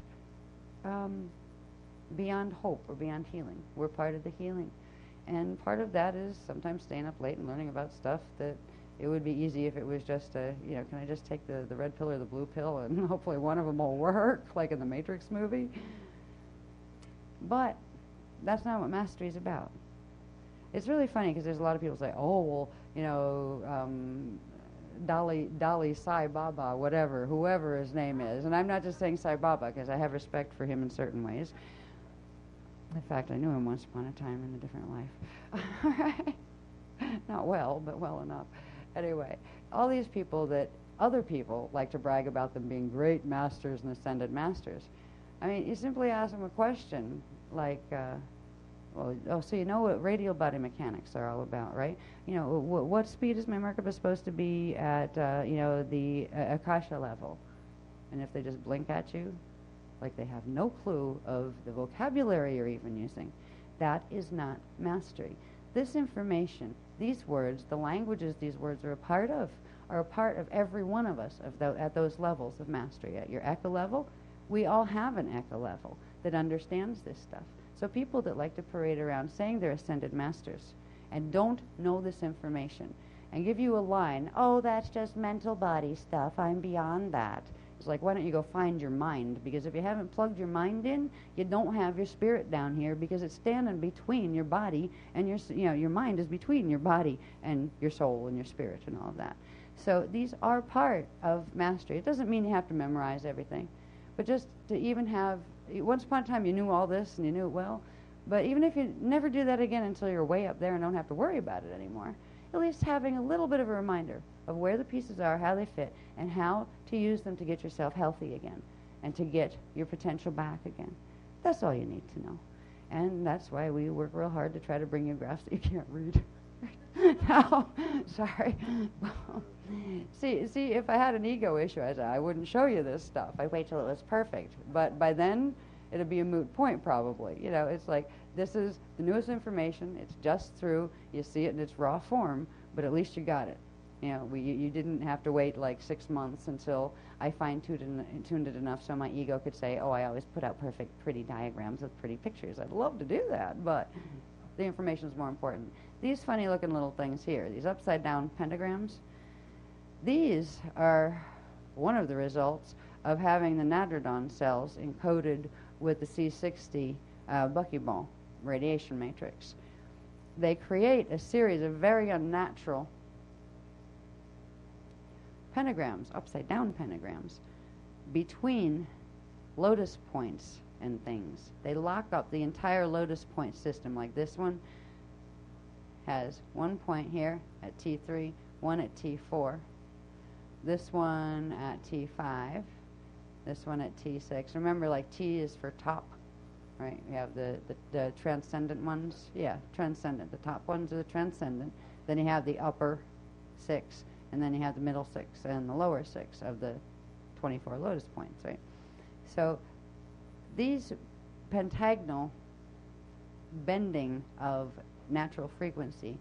beyond hope or beyond healing. We're part of the healing. And part of that is sometimes staying up late and learning about stuff that it would be easy if it was just can I just take the red pill or the blue pill and hopefully one of them will work, like in the Matrix movie. But that's not what mastery is about. It's really funny because there's a lot of people say, oh, well, Dali Sai Baba, whatever, whoever his name is. And I'm not just saying Sai Baba because I have respect for him in certain ways. In fact, I knew him once upon a time in a different life. Not well, but well enough. Anyway, all these people that other people like to brag about them being great masters and ascended masters. I mean, you simply ask them a question like, so you know what radial body mechanics are all about, right? What speed is my Merkaba supposed to be at, the Akasha level? And if they just blink at you, like they have no clue of the vocabulary you're even using, that is not mastery. This information, these words, the languages these words are a part of every one of us at those levels of mastery. At your Eka level, we all have an Eka level that understands this stuff. So people that like to parade around saying they're ascended masters and don't know this information and give you a line, oh, that's just mental body stuff, I'm beyond that. It's like, why don't you go find your mind? Because if you haven't plugged your mind in, you don't have your spirit down here because it's standing between your body and your mind is between your body and your soul and your spirit and all of that. So these are part of mastery. It doesn't mean you have to memorize everything, but just to even have, once upon a time you knew all this and you knew it well, but even if you never do that again until you're way up there and don't have to worry about it anymore, at least having a little bit of a reminder of where the pieces are, how they fit, and how to use them to get yourself healthy again and to get your potential back again. That's all you need to know. And that's why we work real hard to try to bring you graphs that you can't read. No, sorry. See, if I had an ego issue, I wouldn't show you this stuff. I'd wait till it was perfect. But by then, it'd be a moot point probably. It's like, this is the newest information. It's just through. You see it in its raw form, but at least you got it. You didn't have to wait like 6 months until I fine-tuned it enough so my ego could say, oh, I always put out perfect, pretty diagrams with pretty pictures. I'd love to do that, but the information is more important. These funny-looking little things here, these upside-down pentagrams, these are one of the results of having the Nadrodon cells encoded with the C60 buckyball radiation matrix. They create a series of very unnatural pentagrams, upside down pentagrams, between lotus points and things. They lock up the entire lotus point system. Like this one has one point here at T3, one at T4, this one at T5, this one at T6. Remember, like T is for top, right? We have the transcendent ones. Yeah, transcendent. The top ones are the transcendent. Then you have the upper 6, and then you have the middle 6 and the lower 6 of the 24 lotus points, right? So these pentagonal bending of natural frequency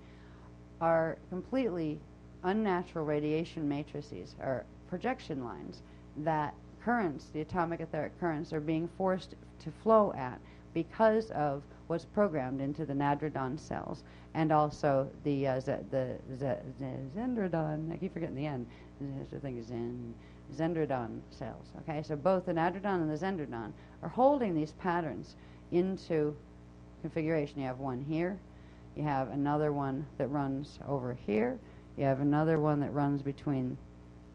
are completely unnatural radiation matrices, or projection lines, that currents, the atomic etheric currents, are being forced to flow at because of what's programmed into the nadradon cells, and also the zendradon, I keep forgetting the end, I think zendradon cells. Okay, so both the nadradon and the zendradon are holding these patterns into configuration. You have one here, you have another one that runs over here, you have another one that runs between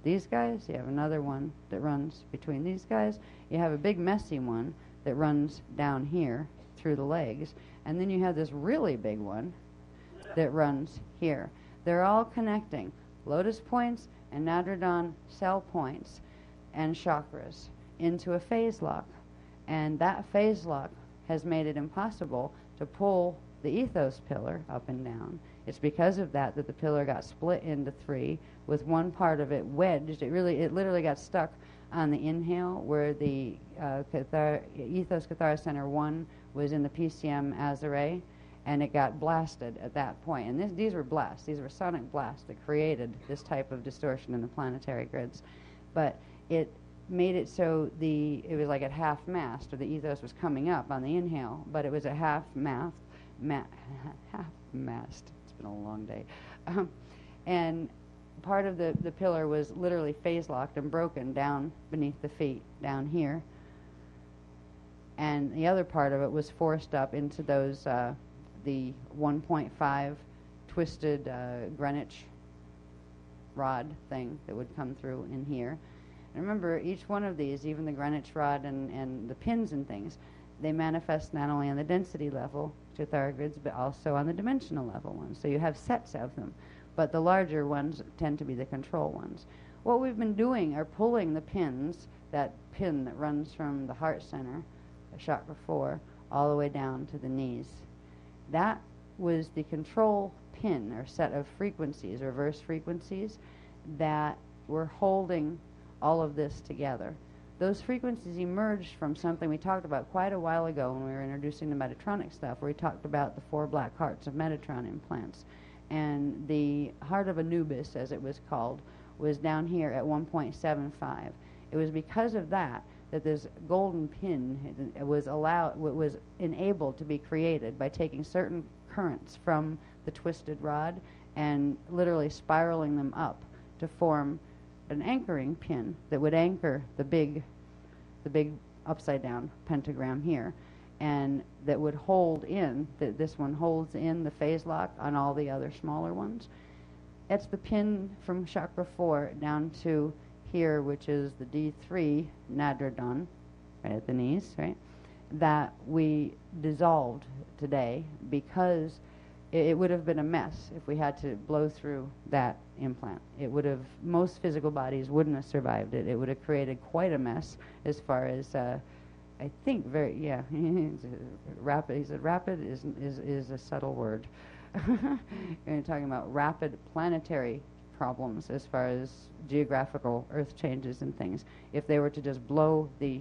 these guys, you have another one that runs between these guys, you have a big messy one that runs down here through the legs, and then you have this really big one that runs here. They're all connecting lotus points and nadradon cell points and chakras into a phase lock, and that phase lock has made it impossible to pull the ethos pillar up and down. It's because of that that the pillar got split into 3, with one part of it wedged. It literally got stuck on the inhale, where the ethos Cathara Center 1 was in the PCM Azare, and it got blasted at that point. And these were blasts. These were sonic blasts that created this type of distortion in the planetary grids. But it made it so it was like at half mast, or the ethos was coming up on the inhale, but it was at half mast. It's been a long day. And part of the pillar was literally phase locked and broken down beneath the feet, down here. And the other part of it was forced up into those, the 1.5 twisted Greenwich rod thing that would come through in here. And remember, each one of these, even the Greenwich rod and the pins and things, they manifest not only on the density level, Cathara grids, but also on the dimensional level ones. So you have sets of them, but the larger ones tend to be the control ones. What we've been doing are pulling the pins, that pin that runs from the heart center, chakra 4, all the way down to the knees. That was the control pin, or set of frequencies, reverse frequencies, that were holding all of this together. Those frequencies emerged from something we talked about quite a while ago when we were introducing the Metatronic stuff, where we talked about the 4 black hearts of Metatron implants. And the heart of Anubis, as it was called, was down here at 1.75. It was because of that this golden pin was enabled to be created by taking certain currents from the twisted rod and literally spiraling them up to form an anchoring pin that would anchor the big upside down pentagram here, and that would hold in, this one holds in the phase lock on all the other smaller ones. That's the pin from chakra 4 down to here, which is the D3 nadradon, right at the knees, right, that we dissolved today, because it would have been a mess if we had to blow through that implant. It would have, most physical bodies wouldn't have survived it. It would have created quite a mess as far as, I think rapid, he said rapid is a subtle word. You're talking about rapid planetary problems as far as geographical earth changes and things. If they were to just blow the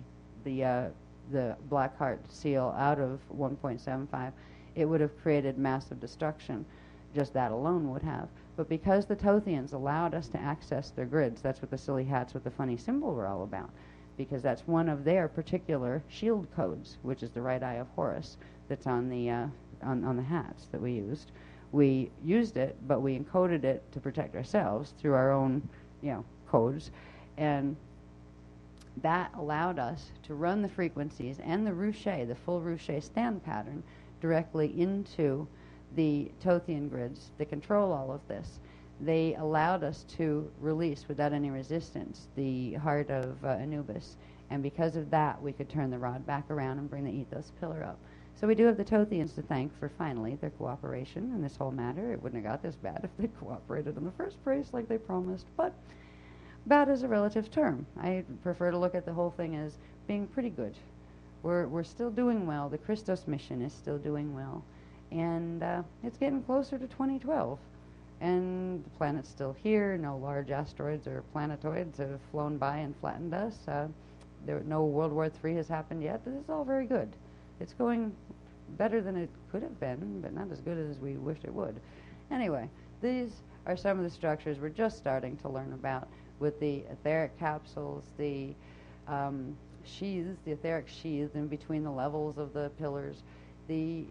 black heart seal out of 1.75, it would have created massive destruction. Just that alone would have. But because the Thothians allowed us to access their grids, that's what the silly hats with the funny symbol were all about, because that's one of their particular shield codes, which is the right eye of Horus, that's on the hats that we used. We used it, but we encoded it to protect ourselves through our own, codes, and that allowed us to run the frequencies and the ruche, the full ruche stand pattern, directly into the Thothian grids that control all of this. they allowed us to release without any resistance the heart of Anubis. And because of that, we could turn the rod back around and bring the ethos pillar up. So we do have the Tothians to thank for finally their cooperation in this whole matter. It wouldn't have got this bad if they cooperated in the first place like they promised. But bad is a relative term. I prefer to look at the whole thing as being pretty good. We're still doing well. The Christos mission is still doing well. And it's getting closer to 2012. And the planet's still here. No large asteroids or planetoids have flown by and flattened us. No World War III has happened yet. This is all very good. It's going better than it could have been, but not as good as we wished it would. Anyway, these are some of the structures we're just starting to learn about with the etheric capsules, the sheaths, the etheric sheaths in between the levels of the pillars, the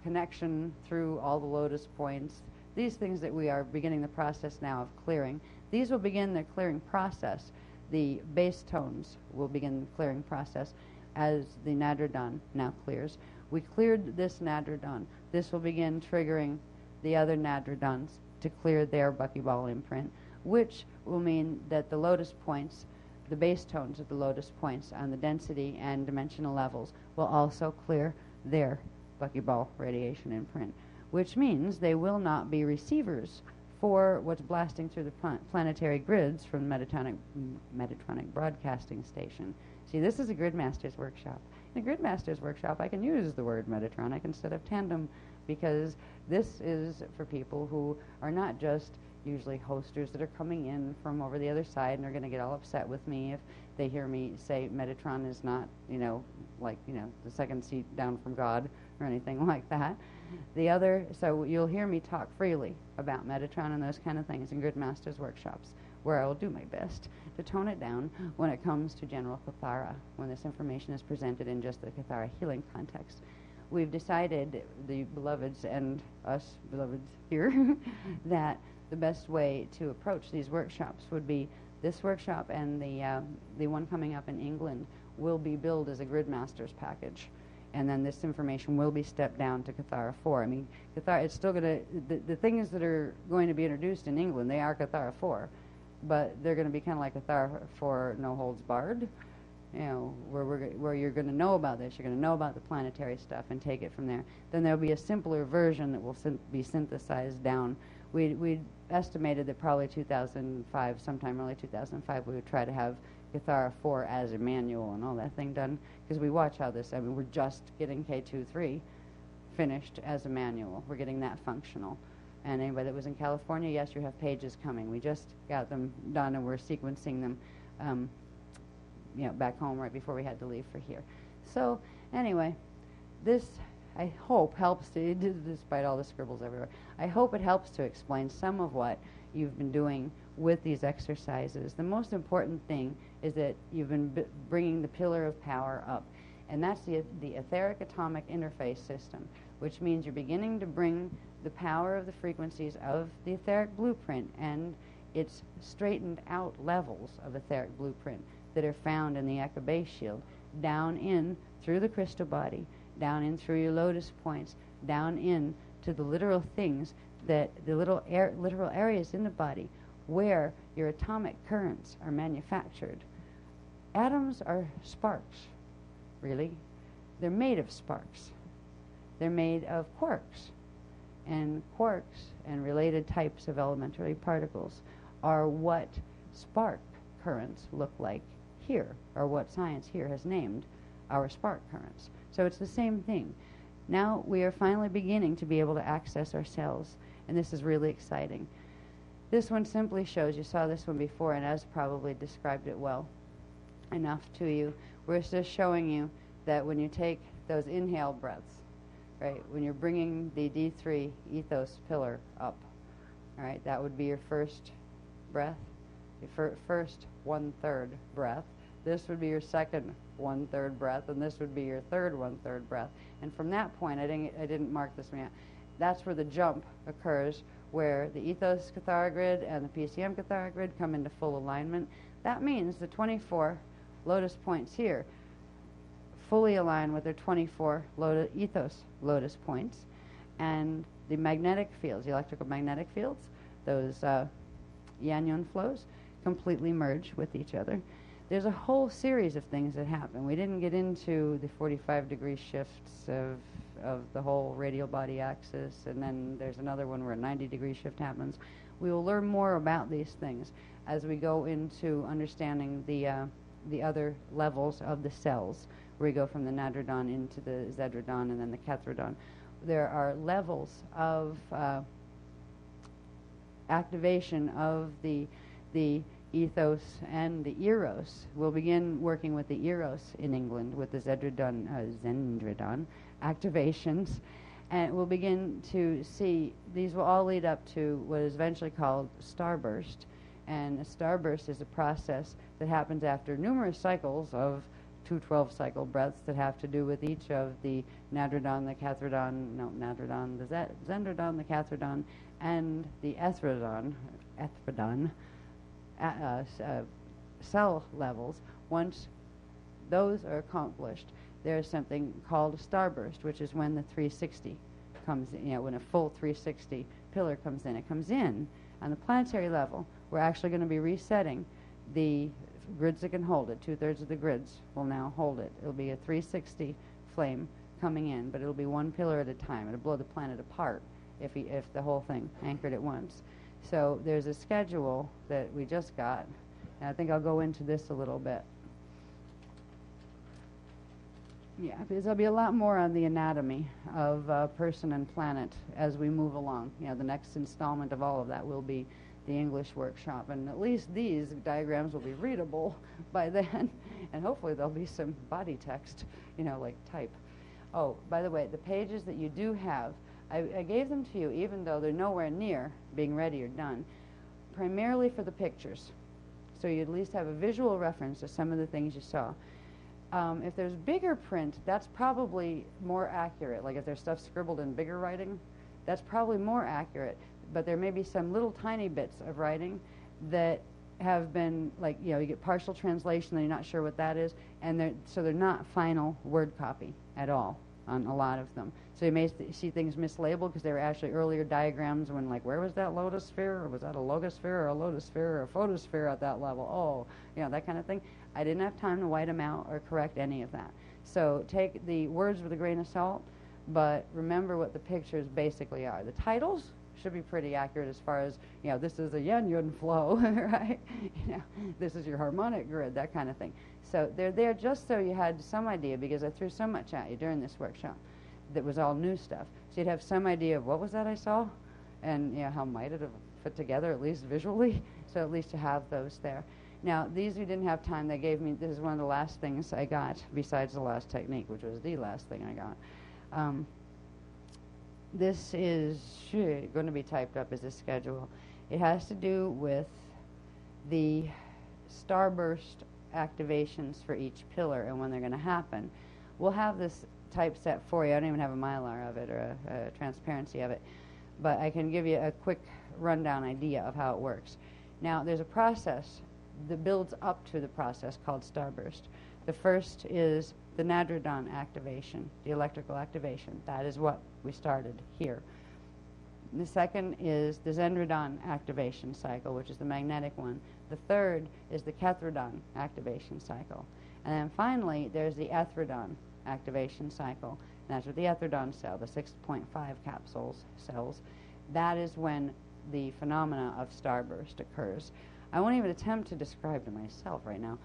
connection through all the lotus points, these things that we are beginning the process now of clearing. These will begin the clearing process. The bass tones will begin the clearing process as the Nadradon now clears. We cleared this Nadradon. This will begin triggering the other Nadradons to clear their buckyball imprint, which will mean that the lotus points, the bass tones of the lotus points on the density and dimensional levels will also clear their buckyball radiation imprint, which means they will not be receivers for what's blasting through the planetary grids from the Metatronic Broadcasting Station. See, this is a Gridmaster's workshop. In a Gridmaster's workshop, I can use the word Metatronic instead of tandem, because this is for people who are not just usually hosters that are coming in from over the other side and are going to get all upset with me if they hear me say Metatron is not, the second seat down from God or anything like that. So you'll hear me talk freely about Metatron and those kind of things in Gridmaster's workshops, where I will do my best to tone it down when it comes to general Cathara, when this information is presented in just the Cathara healing context. We've decided, the beloveds and us beloveds here, that the best way to approach these workshops would be this workshop, and the one coming up in England will be billed as a Gridmaster's package. And then this information will be stepped down to Cathara 4. I mean, Cathara, it's still going to, the things that are going to be introduced in England, they are Cathara 4. But they're going to be kind of like Cathara 4 No Holds Barred, where you're going to know about this, you're going to know about the planetary stuff and take it from there. Then there'll be a simpler version that will be synthesized down. We estimated that probably 2005, sometime early 2005, we would try to have Cathara 4 as a manual and all that thing done, because we watch how this, we're just getting K2-3 finished as a manual. We're getting that functional. And anybody that was in California, yes, you have pages coming. We just got them done, and we're sequencing them back home right before we had to leave for here. So anyway, this, I hope, helps to, despite all the scribbles everywhere, I hope it helps to explain some of what you've been doing with these exercises. The most important thing is that you've been bringing the pillar of power up, and that's the etheric atomic interface system, which means you're beginning to bring the power of the frequencies of the etheric blueprint and its straightened out levels of etheric blueprint that are found in the Eka base shield down in through the crystal body, down in through your lotus points, down in to the literal things, that the literal areas in the body where your atomic currents are manufactured. Atoms are sparks, really. They're made of sparks. They're made of quarks. And quarks and related types of elementary particles are what spark currents look like here, or what science here has named our spark currents. So it's the same thing. Now we are finally beginning to be able to access ourselves, and this is really exciting. This one simply shows, you saw this one before, and Az probably described it well enough to you. We're just showing you that when you take those inhale breaths, right, when you're bringing the D3 ethos pillar up, all right, that would be your first breath, your first 1/3 breath. This would be your second 1/3 breath, and this would be your third 1/3 breath. And from that point, I didn't mark this one yet. That's where the jump occurs, where the ethos Cathara grid and the PCM Cathara grid come into full alignment. That means the 24 lotus points here fully align with their 24 ethos lotus points, and the magnetic fields, the electrical magnetic fields, those Yanyon flows completely merge with each other. There's a whole series of things that happen. We didn't get into the 45-degree shifts of the whole radial body axis, and then there's another one where a 90-degree shift happens. We will learn more about these things as we go into understanding the other levels of the cells, where we go from the Nadradon into the Zedradon and then the Ketradon. There are levels of activation of the ethos and the eros. We'll begin working with the eros in England with the Zendradon activations, and we'll begin to see these will all lead up to what is eventually called starburst. And a starburst is a process that happens after numerous cycles of 212 cycle breaths that have to do with each of the Nadradon, the Nadradon, the Zendradon, the Ketradon, and the Ethradon cell levels. Once those are accomplished, there's something called a starburst, which is when the 360 comes in, when a full 360 pillar comes in. It comes in on the planetary level. We're actually going to be resetting the grids that can hold it. 2/3 of the grids will now hold it. It'll be a 360 flame coming in, but it'll be one pillar at a time. It'll blow the planet apart if the whole thing anchored at once. So there's a schedule that we just got, and I think I'll go into this a little bit. Yeah, because there'll be a lot more on the anatomy of person and planet as we move along. You know, the next installment of all of that will be the English workshop, and at least these diagrams will be readable by then, and hopefully there'll be some body text, like type. Oh, by the way, the pages that you do have, I gave them to you even though they're nowhere near being ready or done, primarily for the pictures. So you at least have a visual reference to some of the things you saw. If there's bigger print, that's probably more accurate. Like if there's stuff scribbled in bigger writing, that's probably more accurate. But there may be some little tiny bits of writing that have been, you get partial translation and you're not sure what that is, and so they're not final word copy at all on a lot of them. So you may see things mislabeled because they were actually earlier diagrams when, where was that lotus sphere? Or was that a logosphere or a lotosphere or a photosphere at that level? Oh, that kind of thing. I didn't have time to white them out or correct any of that. So take the words with a grain of salt, but remember what the pictures basically are. The titles should be pretty accurate as far as, this is a Yanyon flow, right? This is your harmonic grid, that kind of thing. So they're there just so you had some idea, because I threw so much at you during this workshop that was all new stuff. So you'd have some idea of what was that I saw, and how might it have fit together, at least visually. So at least to have those there. Now, these we didn't have time. They gave me, this is one of the last things I got, besides the last technique, which was the last thing I got. This is going to be typed up as a schedule. It has to do with the starburst activations for each pillar and when they're going to happen. We'll have this typeset for you. I don't even have a mylar of it or a transparency of it, but I can give you a quick rundown idea of how it works. Now, there's a process that builds up to the process called starburst. The first is the Nadradon activation, the electrical activation. That is what we started here. The second is the Zendradon activation cycle, which is the magnetic one. The third is the Ketradon activation cycle. And then finally, there's the Ethradon activation cycle. And that's with the Ethradon cell, the 6.5 capsules cells. That is when the phenomena of starburst occurs. I won't even attempt to describe to myself right now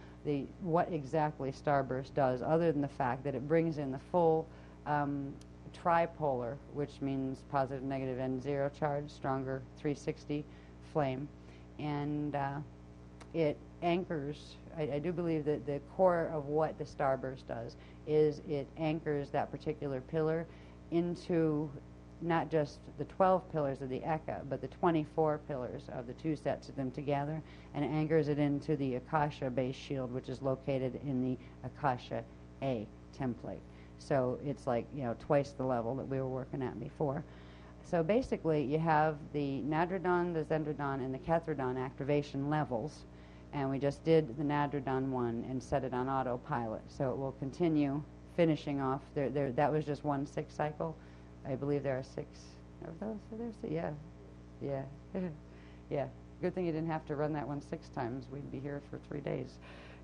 what exactly starburst does, other than the fact that it brings in the full tripolar, which means positive, negative, and zero charge, stronger 360 flame. And it anchors, I do believe that the core of what the starburst does is it anchors that particular pillar into not just the 12 pillars of the Eka, but the 24 pillars of the two sets of them together, and it anchors it into the Akasha base shield, which is located in the Akasha A template. So it's twice the level that we were working at before. So basically, you have the Nadradon, the Zendradon, and the Ketradon activation levels, and we just did the Nadradon one and set it on autopilot. So it will continue finishing off. That was just 1 6 cycle. I believe there are 6 of those. So there's, yeah. Good thing you didn't have to run that one 6 times. We'd be here for 3 days,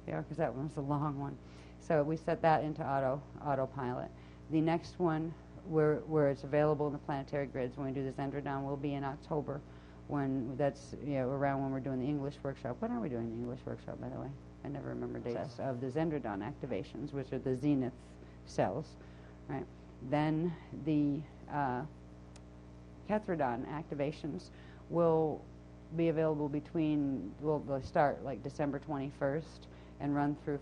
because that one was a long one. So we set that into autopilot. The next one, where it's available in the planetary grids when we do the Zendradon, will be in October, when that's around when we're doing the English workshop. When are we doing the English workshop, by the way? I never remember dates of the Zendradon activations, which are the zenith cells, right? Then the Kethradon activations will be available they'll start like December 21st and run through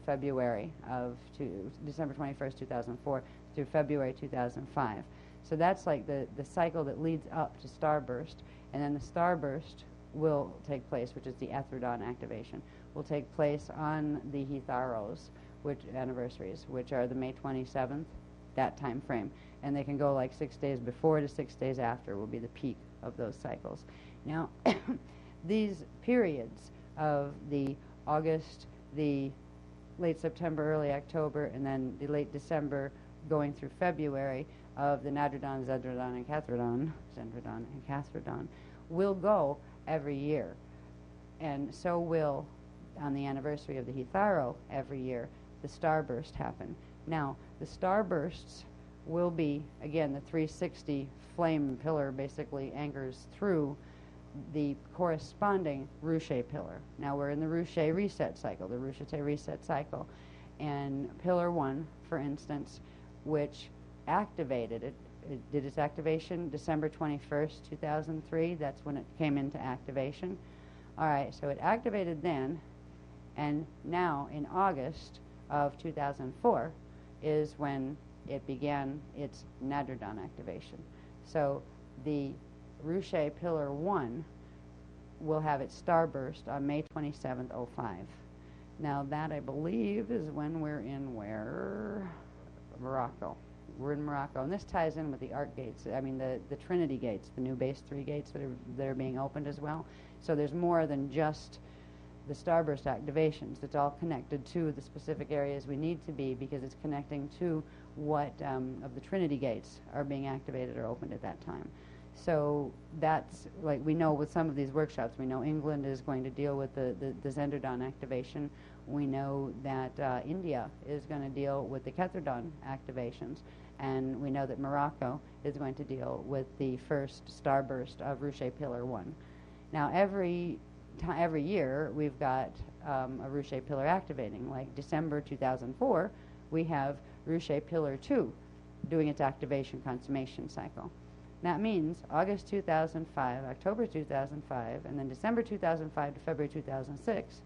December 21st, 2004 through February 2005. So that's like the cycle that leads up to Starburst, and then the Starburst will take place, which is the Ethradon activation, will take place on the Hitharos, anniversaries, which are the May 27th, that time frame. And they can go like 6 days before to 6 days after will be the peak of those cycles. Now, these periods of the August, the late September, early October, and then the late December going through February of the Nadradon, Zendradon, and Kethradon will go every year. And so will, on the anniversary of the Hitharo every year, the starburst happen. Now, the starbursts will be, again, the 360 flame pillar basically anchors through the corresponding Ruche pillar. Now we're in the Ruche reset cycle, the Ruche reset cycle. And pillar 1, for instance, which activated it did its activation December 21st, 2003. That's when it came into activation. All right, so it activated then, and now in August of 2004 is when it began its Nadradon activation. So the Ruche Pillar 1 will have its starburst on May 27th, 05. Now that, I believe, is when we're in Morocco. We're in Morocco, and this ties in with the Arc gates. I mean, the Trinity gates, the new base 3 gates that are being opened as well. So there's more than just the starburst activations. It's all connected to the specific areas we need to be, because it's connecting to what of the Trinity gates are being activated or opened at that time. So that's, like, we know with some of these workshops, we know England is going to deal with the Zendradon activation. We know that India is going to deal with the Kethradon activations, and we know that Morocco is going to deal with the first starburst of Ruche Pillar 1. Now every year we've got a Ruche Pillar activating. Like December 2004, we have Ruche Pillar 2 doing its activation consummation cycle. That means August 2005, October 2005, and then December 2005 to February 2006,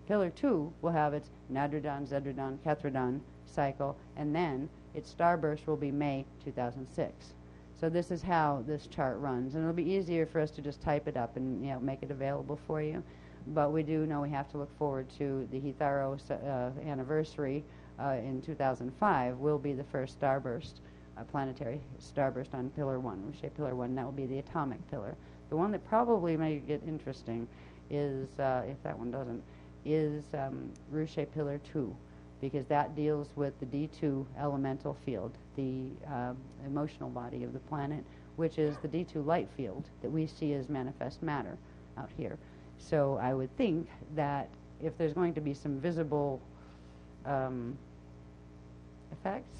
Pillar 2 will have its Nadradon, Zendradon, Kethradon cycle, and then its starburst will be May 2006. So this is how this chart runs, and it'll be easier for us to just type it up and make it available for you. But we do know we have to look forward to the Hitharo anniversary in 2005 will be the first starburst, planetary starburst on Pillar 1, Ruche Pillar 1. That will be the atomic pillar. The one that probably may get interesting is, if that one doesn't, is Ruche Pillar 2, because that deals with the D2 elemental field, the emotional body of the planet, which is the D2 light field that we see as manifest matter out here. So I would think that if there's going to be some visible effects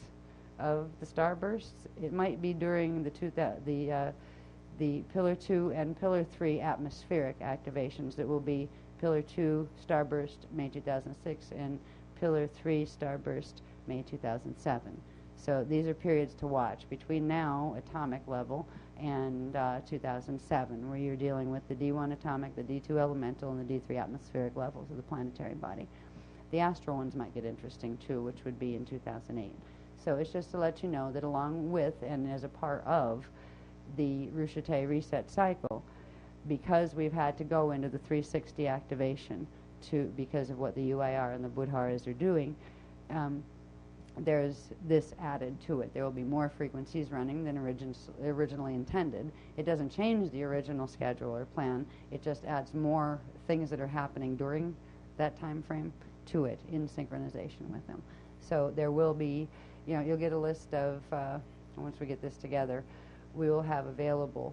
of the starbursts, it might be during the Pillar 2 and Pillar 3 atmospheric activations. That will be Pillar 2 starburst May 2006 and Pillar 3 starburst May 2007. So these are periods to watch between now, atomic level, and 2007, where you're dealing with the D1 atomic, the D2 elemental, and the D3 atmospheric levels of the planetary body. The astral ones might get interesting too, which would be in 2008. So it's just to let you know that along with and as a part of the Ruche reset cycle, because we've had to go into the 360 activation because of what the UIR and the Budharas are doing, there's this added to it. There will be more frequencies running than originally intended. It doesn't change the original schedule or plan. It just adds more things that are happening during that time frame to it in synchronization with them. So there will be, you'll get a list of, once we get this together, we will have available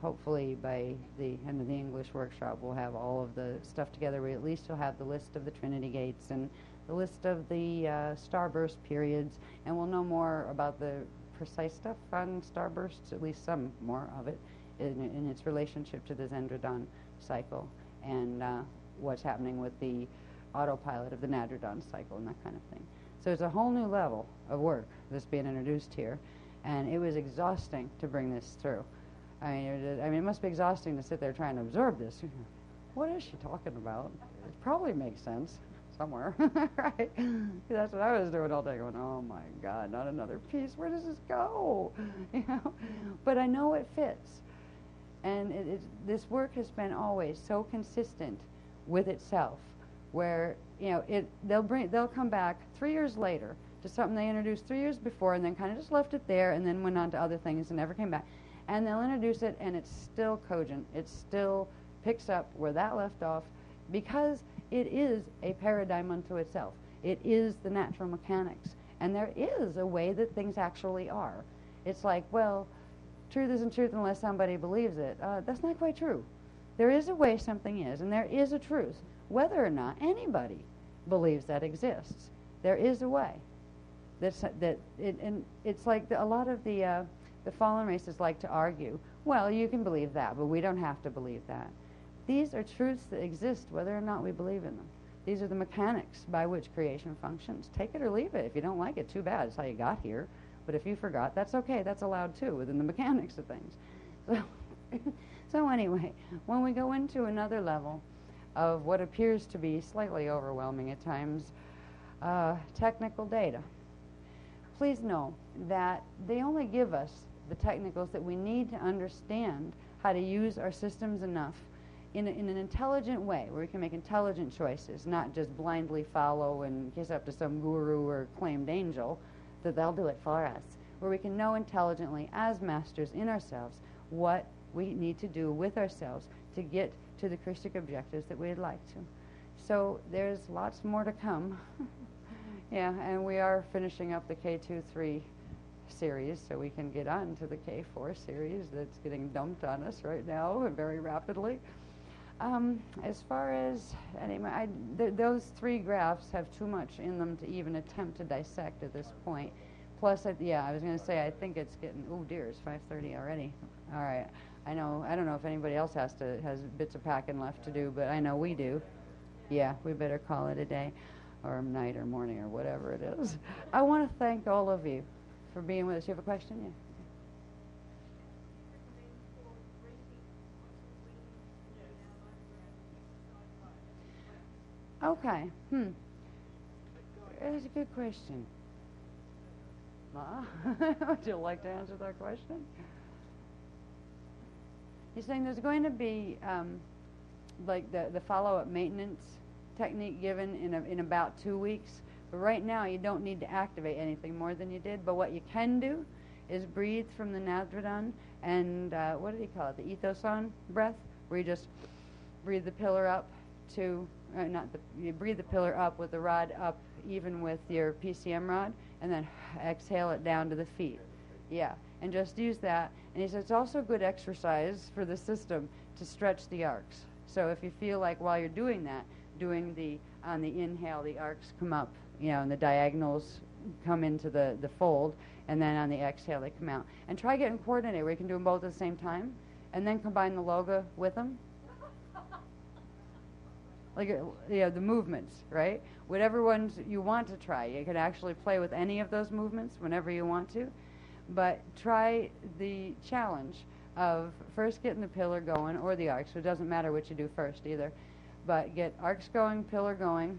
hopefully by the end of the English workshop, we'll have all of the stuff together. We at least will have the list of the Trinity gates and the list of the starburst periods, and we'll know more about the precise stuff on starbursts, at least some more of it, in its relationship to the Zendradon cycle, and what's happening with the autopilot of the Nadradon cycle and that kind of thing. So it's a whole new level of work that's being introduced here, and it was exhausting to bring this through. I mean, it must be exhausting to sit there trying to absorb this. What is she talking about? It probably makes sense somewhere, right? That's what I was doing all day, going, oh my God, not another piece. Where does this go? You know, but I know it fits, and this work has been always so consistent with itself, where they'll come back 3 years later to something they introduced 3 years before, and then kind of just left it there, and then went on to other things and never came back. And they'll introduce it, and it's still cogent. It still picks up where that left off, because it is a paradigm unto itself. It is the natural mechanics, and there is a way that things actually are. It's like, well, truth isn't truth unless somebody believes it. That's not quite true. There is a way something is, and there is a truth, whether or not anybody believes that exists. There is a way. And it's like a lot of the fallen races like to argue, well, you can believe that, but we don't have to believe that. These are truths that exist whether or not we believe in them. These are the mechanics by which creation functions. Take it or leave it. If you don't like it, too bad. It's how you got here. But if you forgot, that's okay. That's allowed too within the mechanics of things. So anyway, when we go into another level of what appears to be slightly overwhelming at times, technical data, please know that they only give us the technicals that we need to understand how to use our systems enough in an intelligent way, where we can make intelligent choices, not just blindly follow and kiss up to some guru or claimed angel that they'll do it for us, where we can know intelligently as masters in ourselves what we need to do with ourselves to get to the Christic objectives that we'd like to. So there's lots more to come. Yeah, and we are finishing up the K2-3 series, so we can get on to the K4 series that's getting dumped on us right now very rapidly. As far as, anyway, those 3 graphs have too much in them to even attempt to dissect at this point. Plus, I was going to say, I think it's getting, oh dear, it's 5:30 already. All right, I don't know if anybody else has bits of packing left to do, but I know we do. Yeah, we better call it a day, or night, or morning, or whatever it is. I want to thank all of you for being with us. You have a question? Yeah. Okay. That's a good question. Ma, would you like to answer that question? You're saying there's going to be like the follow-up maintenance technique given in about 2 weeks. But right now you don't need to activate anything more than you did. But what you can do is breathe from the Nadradon and what do you call it? The ethoson breath, where you just breathe the pillar up to you breathe the pillar up with the rod up even with your PCM rod, and then exhale it down to the feet. Yeah, and just use that. And he says it's also good exercise for the system to stretch the arcs. So if you feel like while you're doing that, on the inhale, the arcs come up, and the diagonals come into the fold, and then on the exhale they come out. And try getting coordinated where you can do them both at the same time, and then combine the logo with them. Like, the movements, right? Whatever ones you want to try. You can actually play with any of those movements whenever you want to. But try the challenge of first getting the pillar going, or the arcs. So it doesn't matter what you do first either. But get arcs going, pillar going.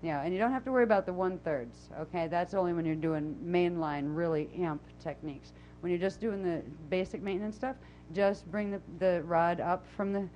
And you don't have to worry about the 1/3, okay? That's only when you're doing mainline, really amp techniques. When you're just doing the basic maintenance stuff, just bring the rod up from the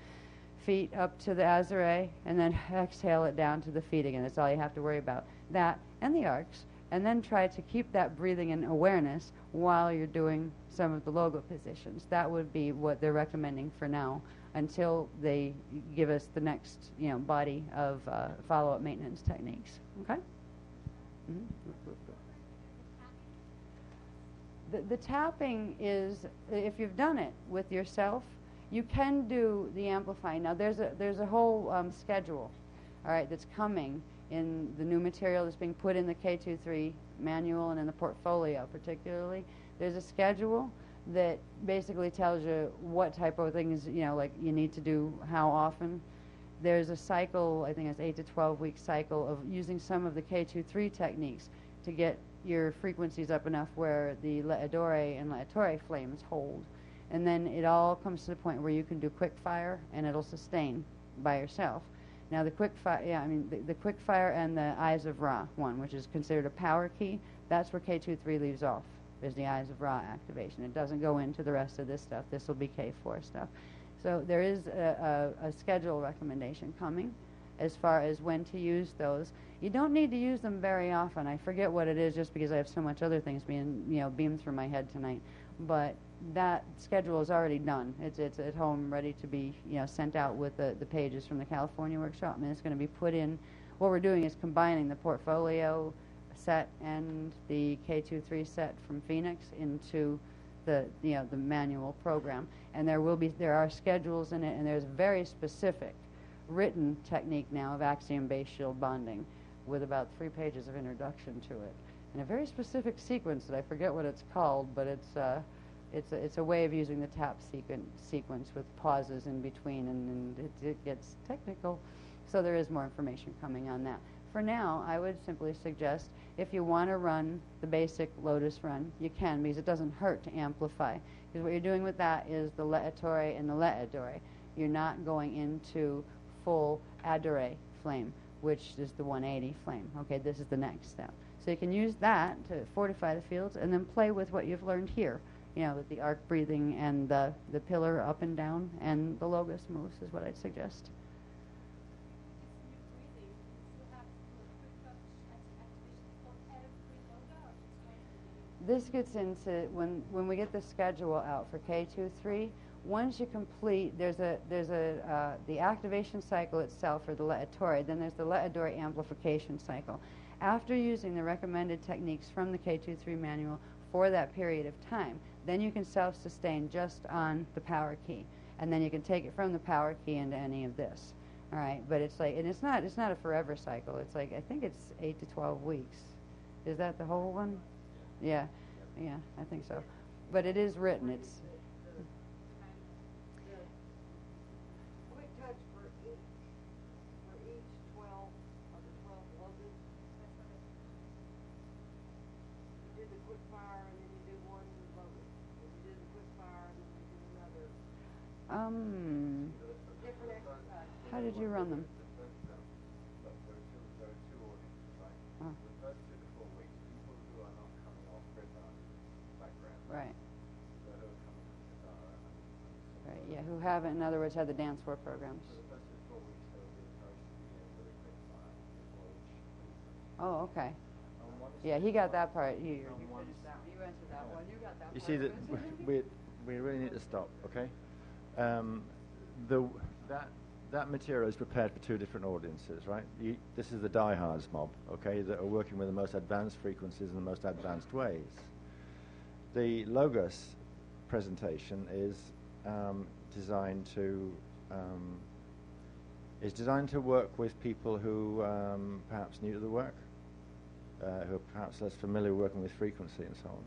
feet up to the azure, and then exhale it down to the feet again. That's all you have to worry about. That and the arcs, and then try to keep that breathing and awareness while you're doing some of the logo positions. That would be what they're recommending for now, until they give us the next body of follow-up maintenance techniques. Okay? The tapping is, if you've done it with yourself, You can do the amplifying. Now there's a whole schedule, all right, that's coming in the new material that's being put in the K23 manual and in the portfolio particularly. There's a schedule that basically tells you what type of things, you know, like you need to do how often. There's a cycle, I think it's 8 to 12 week cycle of using some of the K23 techniques to get your frequencies up enough where the le'adore and le'atore flames hold. And then it all comes to the point where you can do quick fire and it'll sustain by yourself. Now the quick fire, the quick fire and the Eyes of Ra one, which is considered a power key, that's where K23 leaves off, is the Eyes of Ra activation. It doesn't go into the rest of this stuff. This will be K4 stuff. So there is a schedule recommendation coming as far as when to use those. You don't need to use them very often. I forget what it is just because I have so much other things being, you know, beamed through my head tonight. But that schedule is already done. It's at home, ready to be, you know, sent out with the pages from the California workshop, and it's going to be put in. What we're doing is combining the portfolio set and the K23 set from Phoenix into the manual program. And there are schedules in it, and there's a very specific written technique now of axiom-based shield bonding with about 3 pages of introduction to it, and a very specific sequence that I forget what it's called, but it's a way of using the tap sequence with pauses in between, and it gets technical. So there is more information coming on that. For now, I would simply suggest if you want to run the basic Lotus run, you can, because it doesn't hurt to amplify. Because what you're doing with that is the le'atore and the le'adore. You're not going into full adore flame, which is the 180 flame. Okay, this is the next step. So you can use that to fortify the fields and then play with what you've learned here. You know, with the arc breathing and the pillar up and down and the logos moves is what I'd suggest. This gets into when we get the schedule out for K23. Once you complete, there's the activation cycle itself for the le'atore. Then there's the le'adore amplification cycle. After using the recommended techniques from the K23 manual for that period of time, then you can self-sustain just on the power key, and then you can take it from the power key into any of this. All right, but it's like, and it's not a forever cycle. It's like, I think it's 8 to 12 weeks. Is that the whole one? Yeah, I think so. But it is written. It's Quick touch for each 12 of the 12 logos. You did the quick fire and then you did one logos. And you did the quick fire and then you did another. Different exercise. How did you run them? There are two audiences, right? Oh. The first 2 to 4 weeks, people who are not coming off rhythm background. Right. So who are coming from guitar and Right, yeah, who haven't, in other words, had the dance floor programs. So the first 2 to 4 weeks, they will be encouraged to begin with a quick fire before each movement. Oh, okay. On one Yeah, he got that part. You On one finished that one. You answered that one. You got that You part. see that we really need to stop, okay? That material is prepared for 2 different audiences, right? This is the diehards mob, okay, that are working with the most advanced frequencies in the most advanced ways. The Logos presentation is designed to work with people who perhaps new to the work, who are perhaps less familiar working with frequency and so on.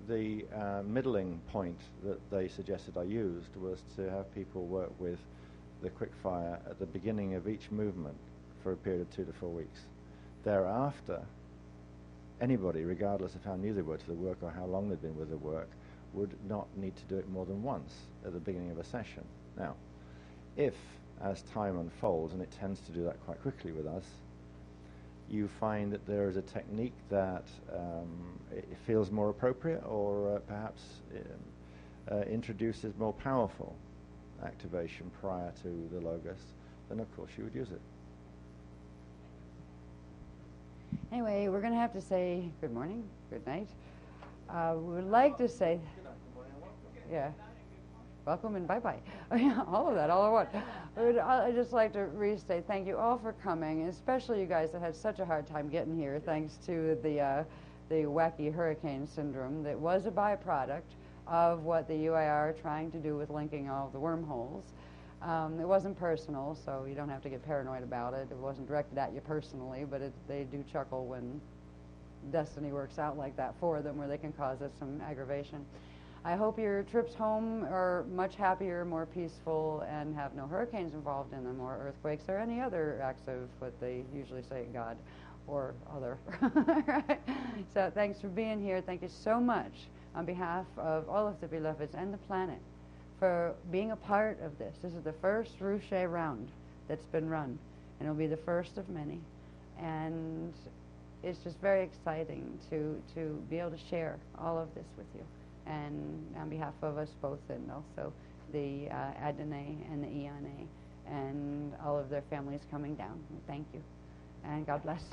The middling point that they suggested I used was to have people work with the quick fire at the beginning of each movement for a period of 2 to 4 weeks. Thereafter, anybody, regardless of how new they were to the work or how long they'd been with the work, would not need to do it more than once at the beginning of a session. Now, if, as time unfolds, and it tends to do that quite quickly with us, you find that there is a technique that it feels more appropriate or perhaps introduces more powerful activation prior to the Logos, then of course you would use it. Anyway, we're going to have to say good morning, good night. We would like to say, yeah, welcome and bye-bye. All of that, all at once. I'd just like to restate thank you all for coming, especially you guys that had such a hard time getting here thanks to the wacky hurricane syndrome that was a byproduct of what the UIR are trying to do with linking all of the wormholes. It wasn't personal, so you don't have to get paranoid about it. It wasn't directed at you personally, but they do chuckle when destiny works out like that for them, where they can cause us some aggravation. I hope your trips home are much happier, more peaceful, and have no hurricanes involved in them, or earthquakes, or any other acts of what they usually say, God, or other. Right? So thanks for being here. Thank you so much on behalf of all of the beloveds and the planet for being a part of this. This is the first Ruche round that's been run, and it'll be the first of many. And it's just very exciting to be able to share all of this with you. And on behalf of us both, and also the Adonai and the Iane, and all of their families coming down. Thank you. And God bless.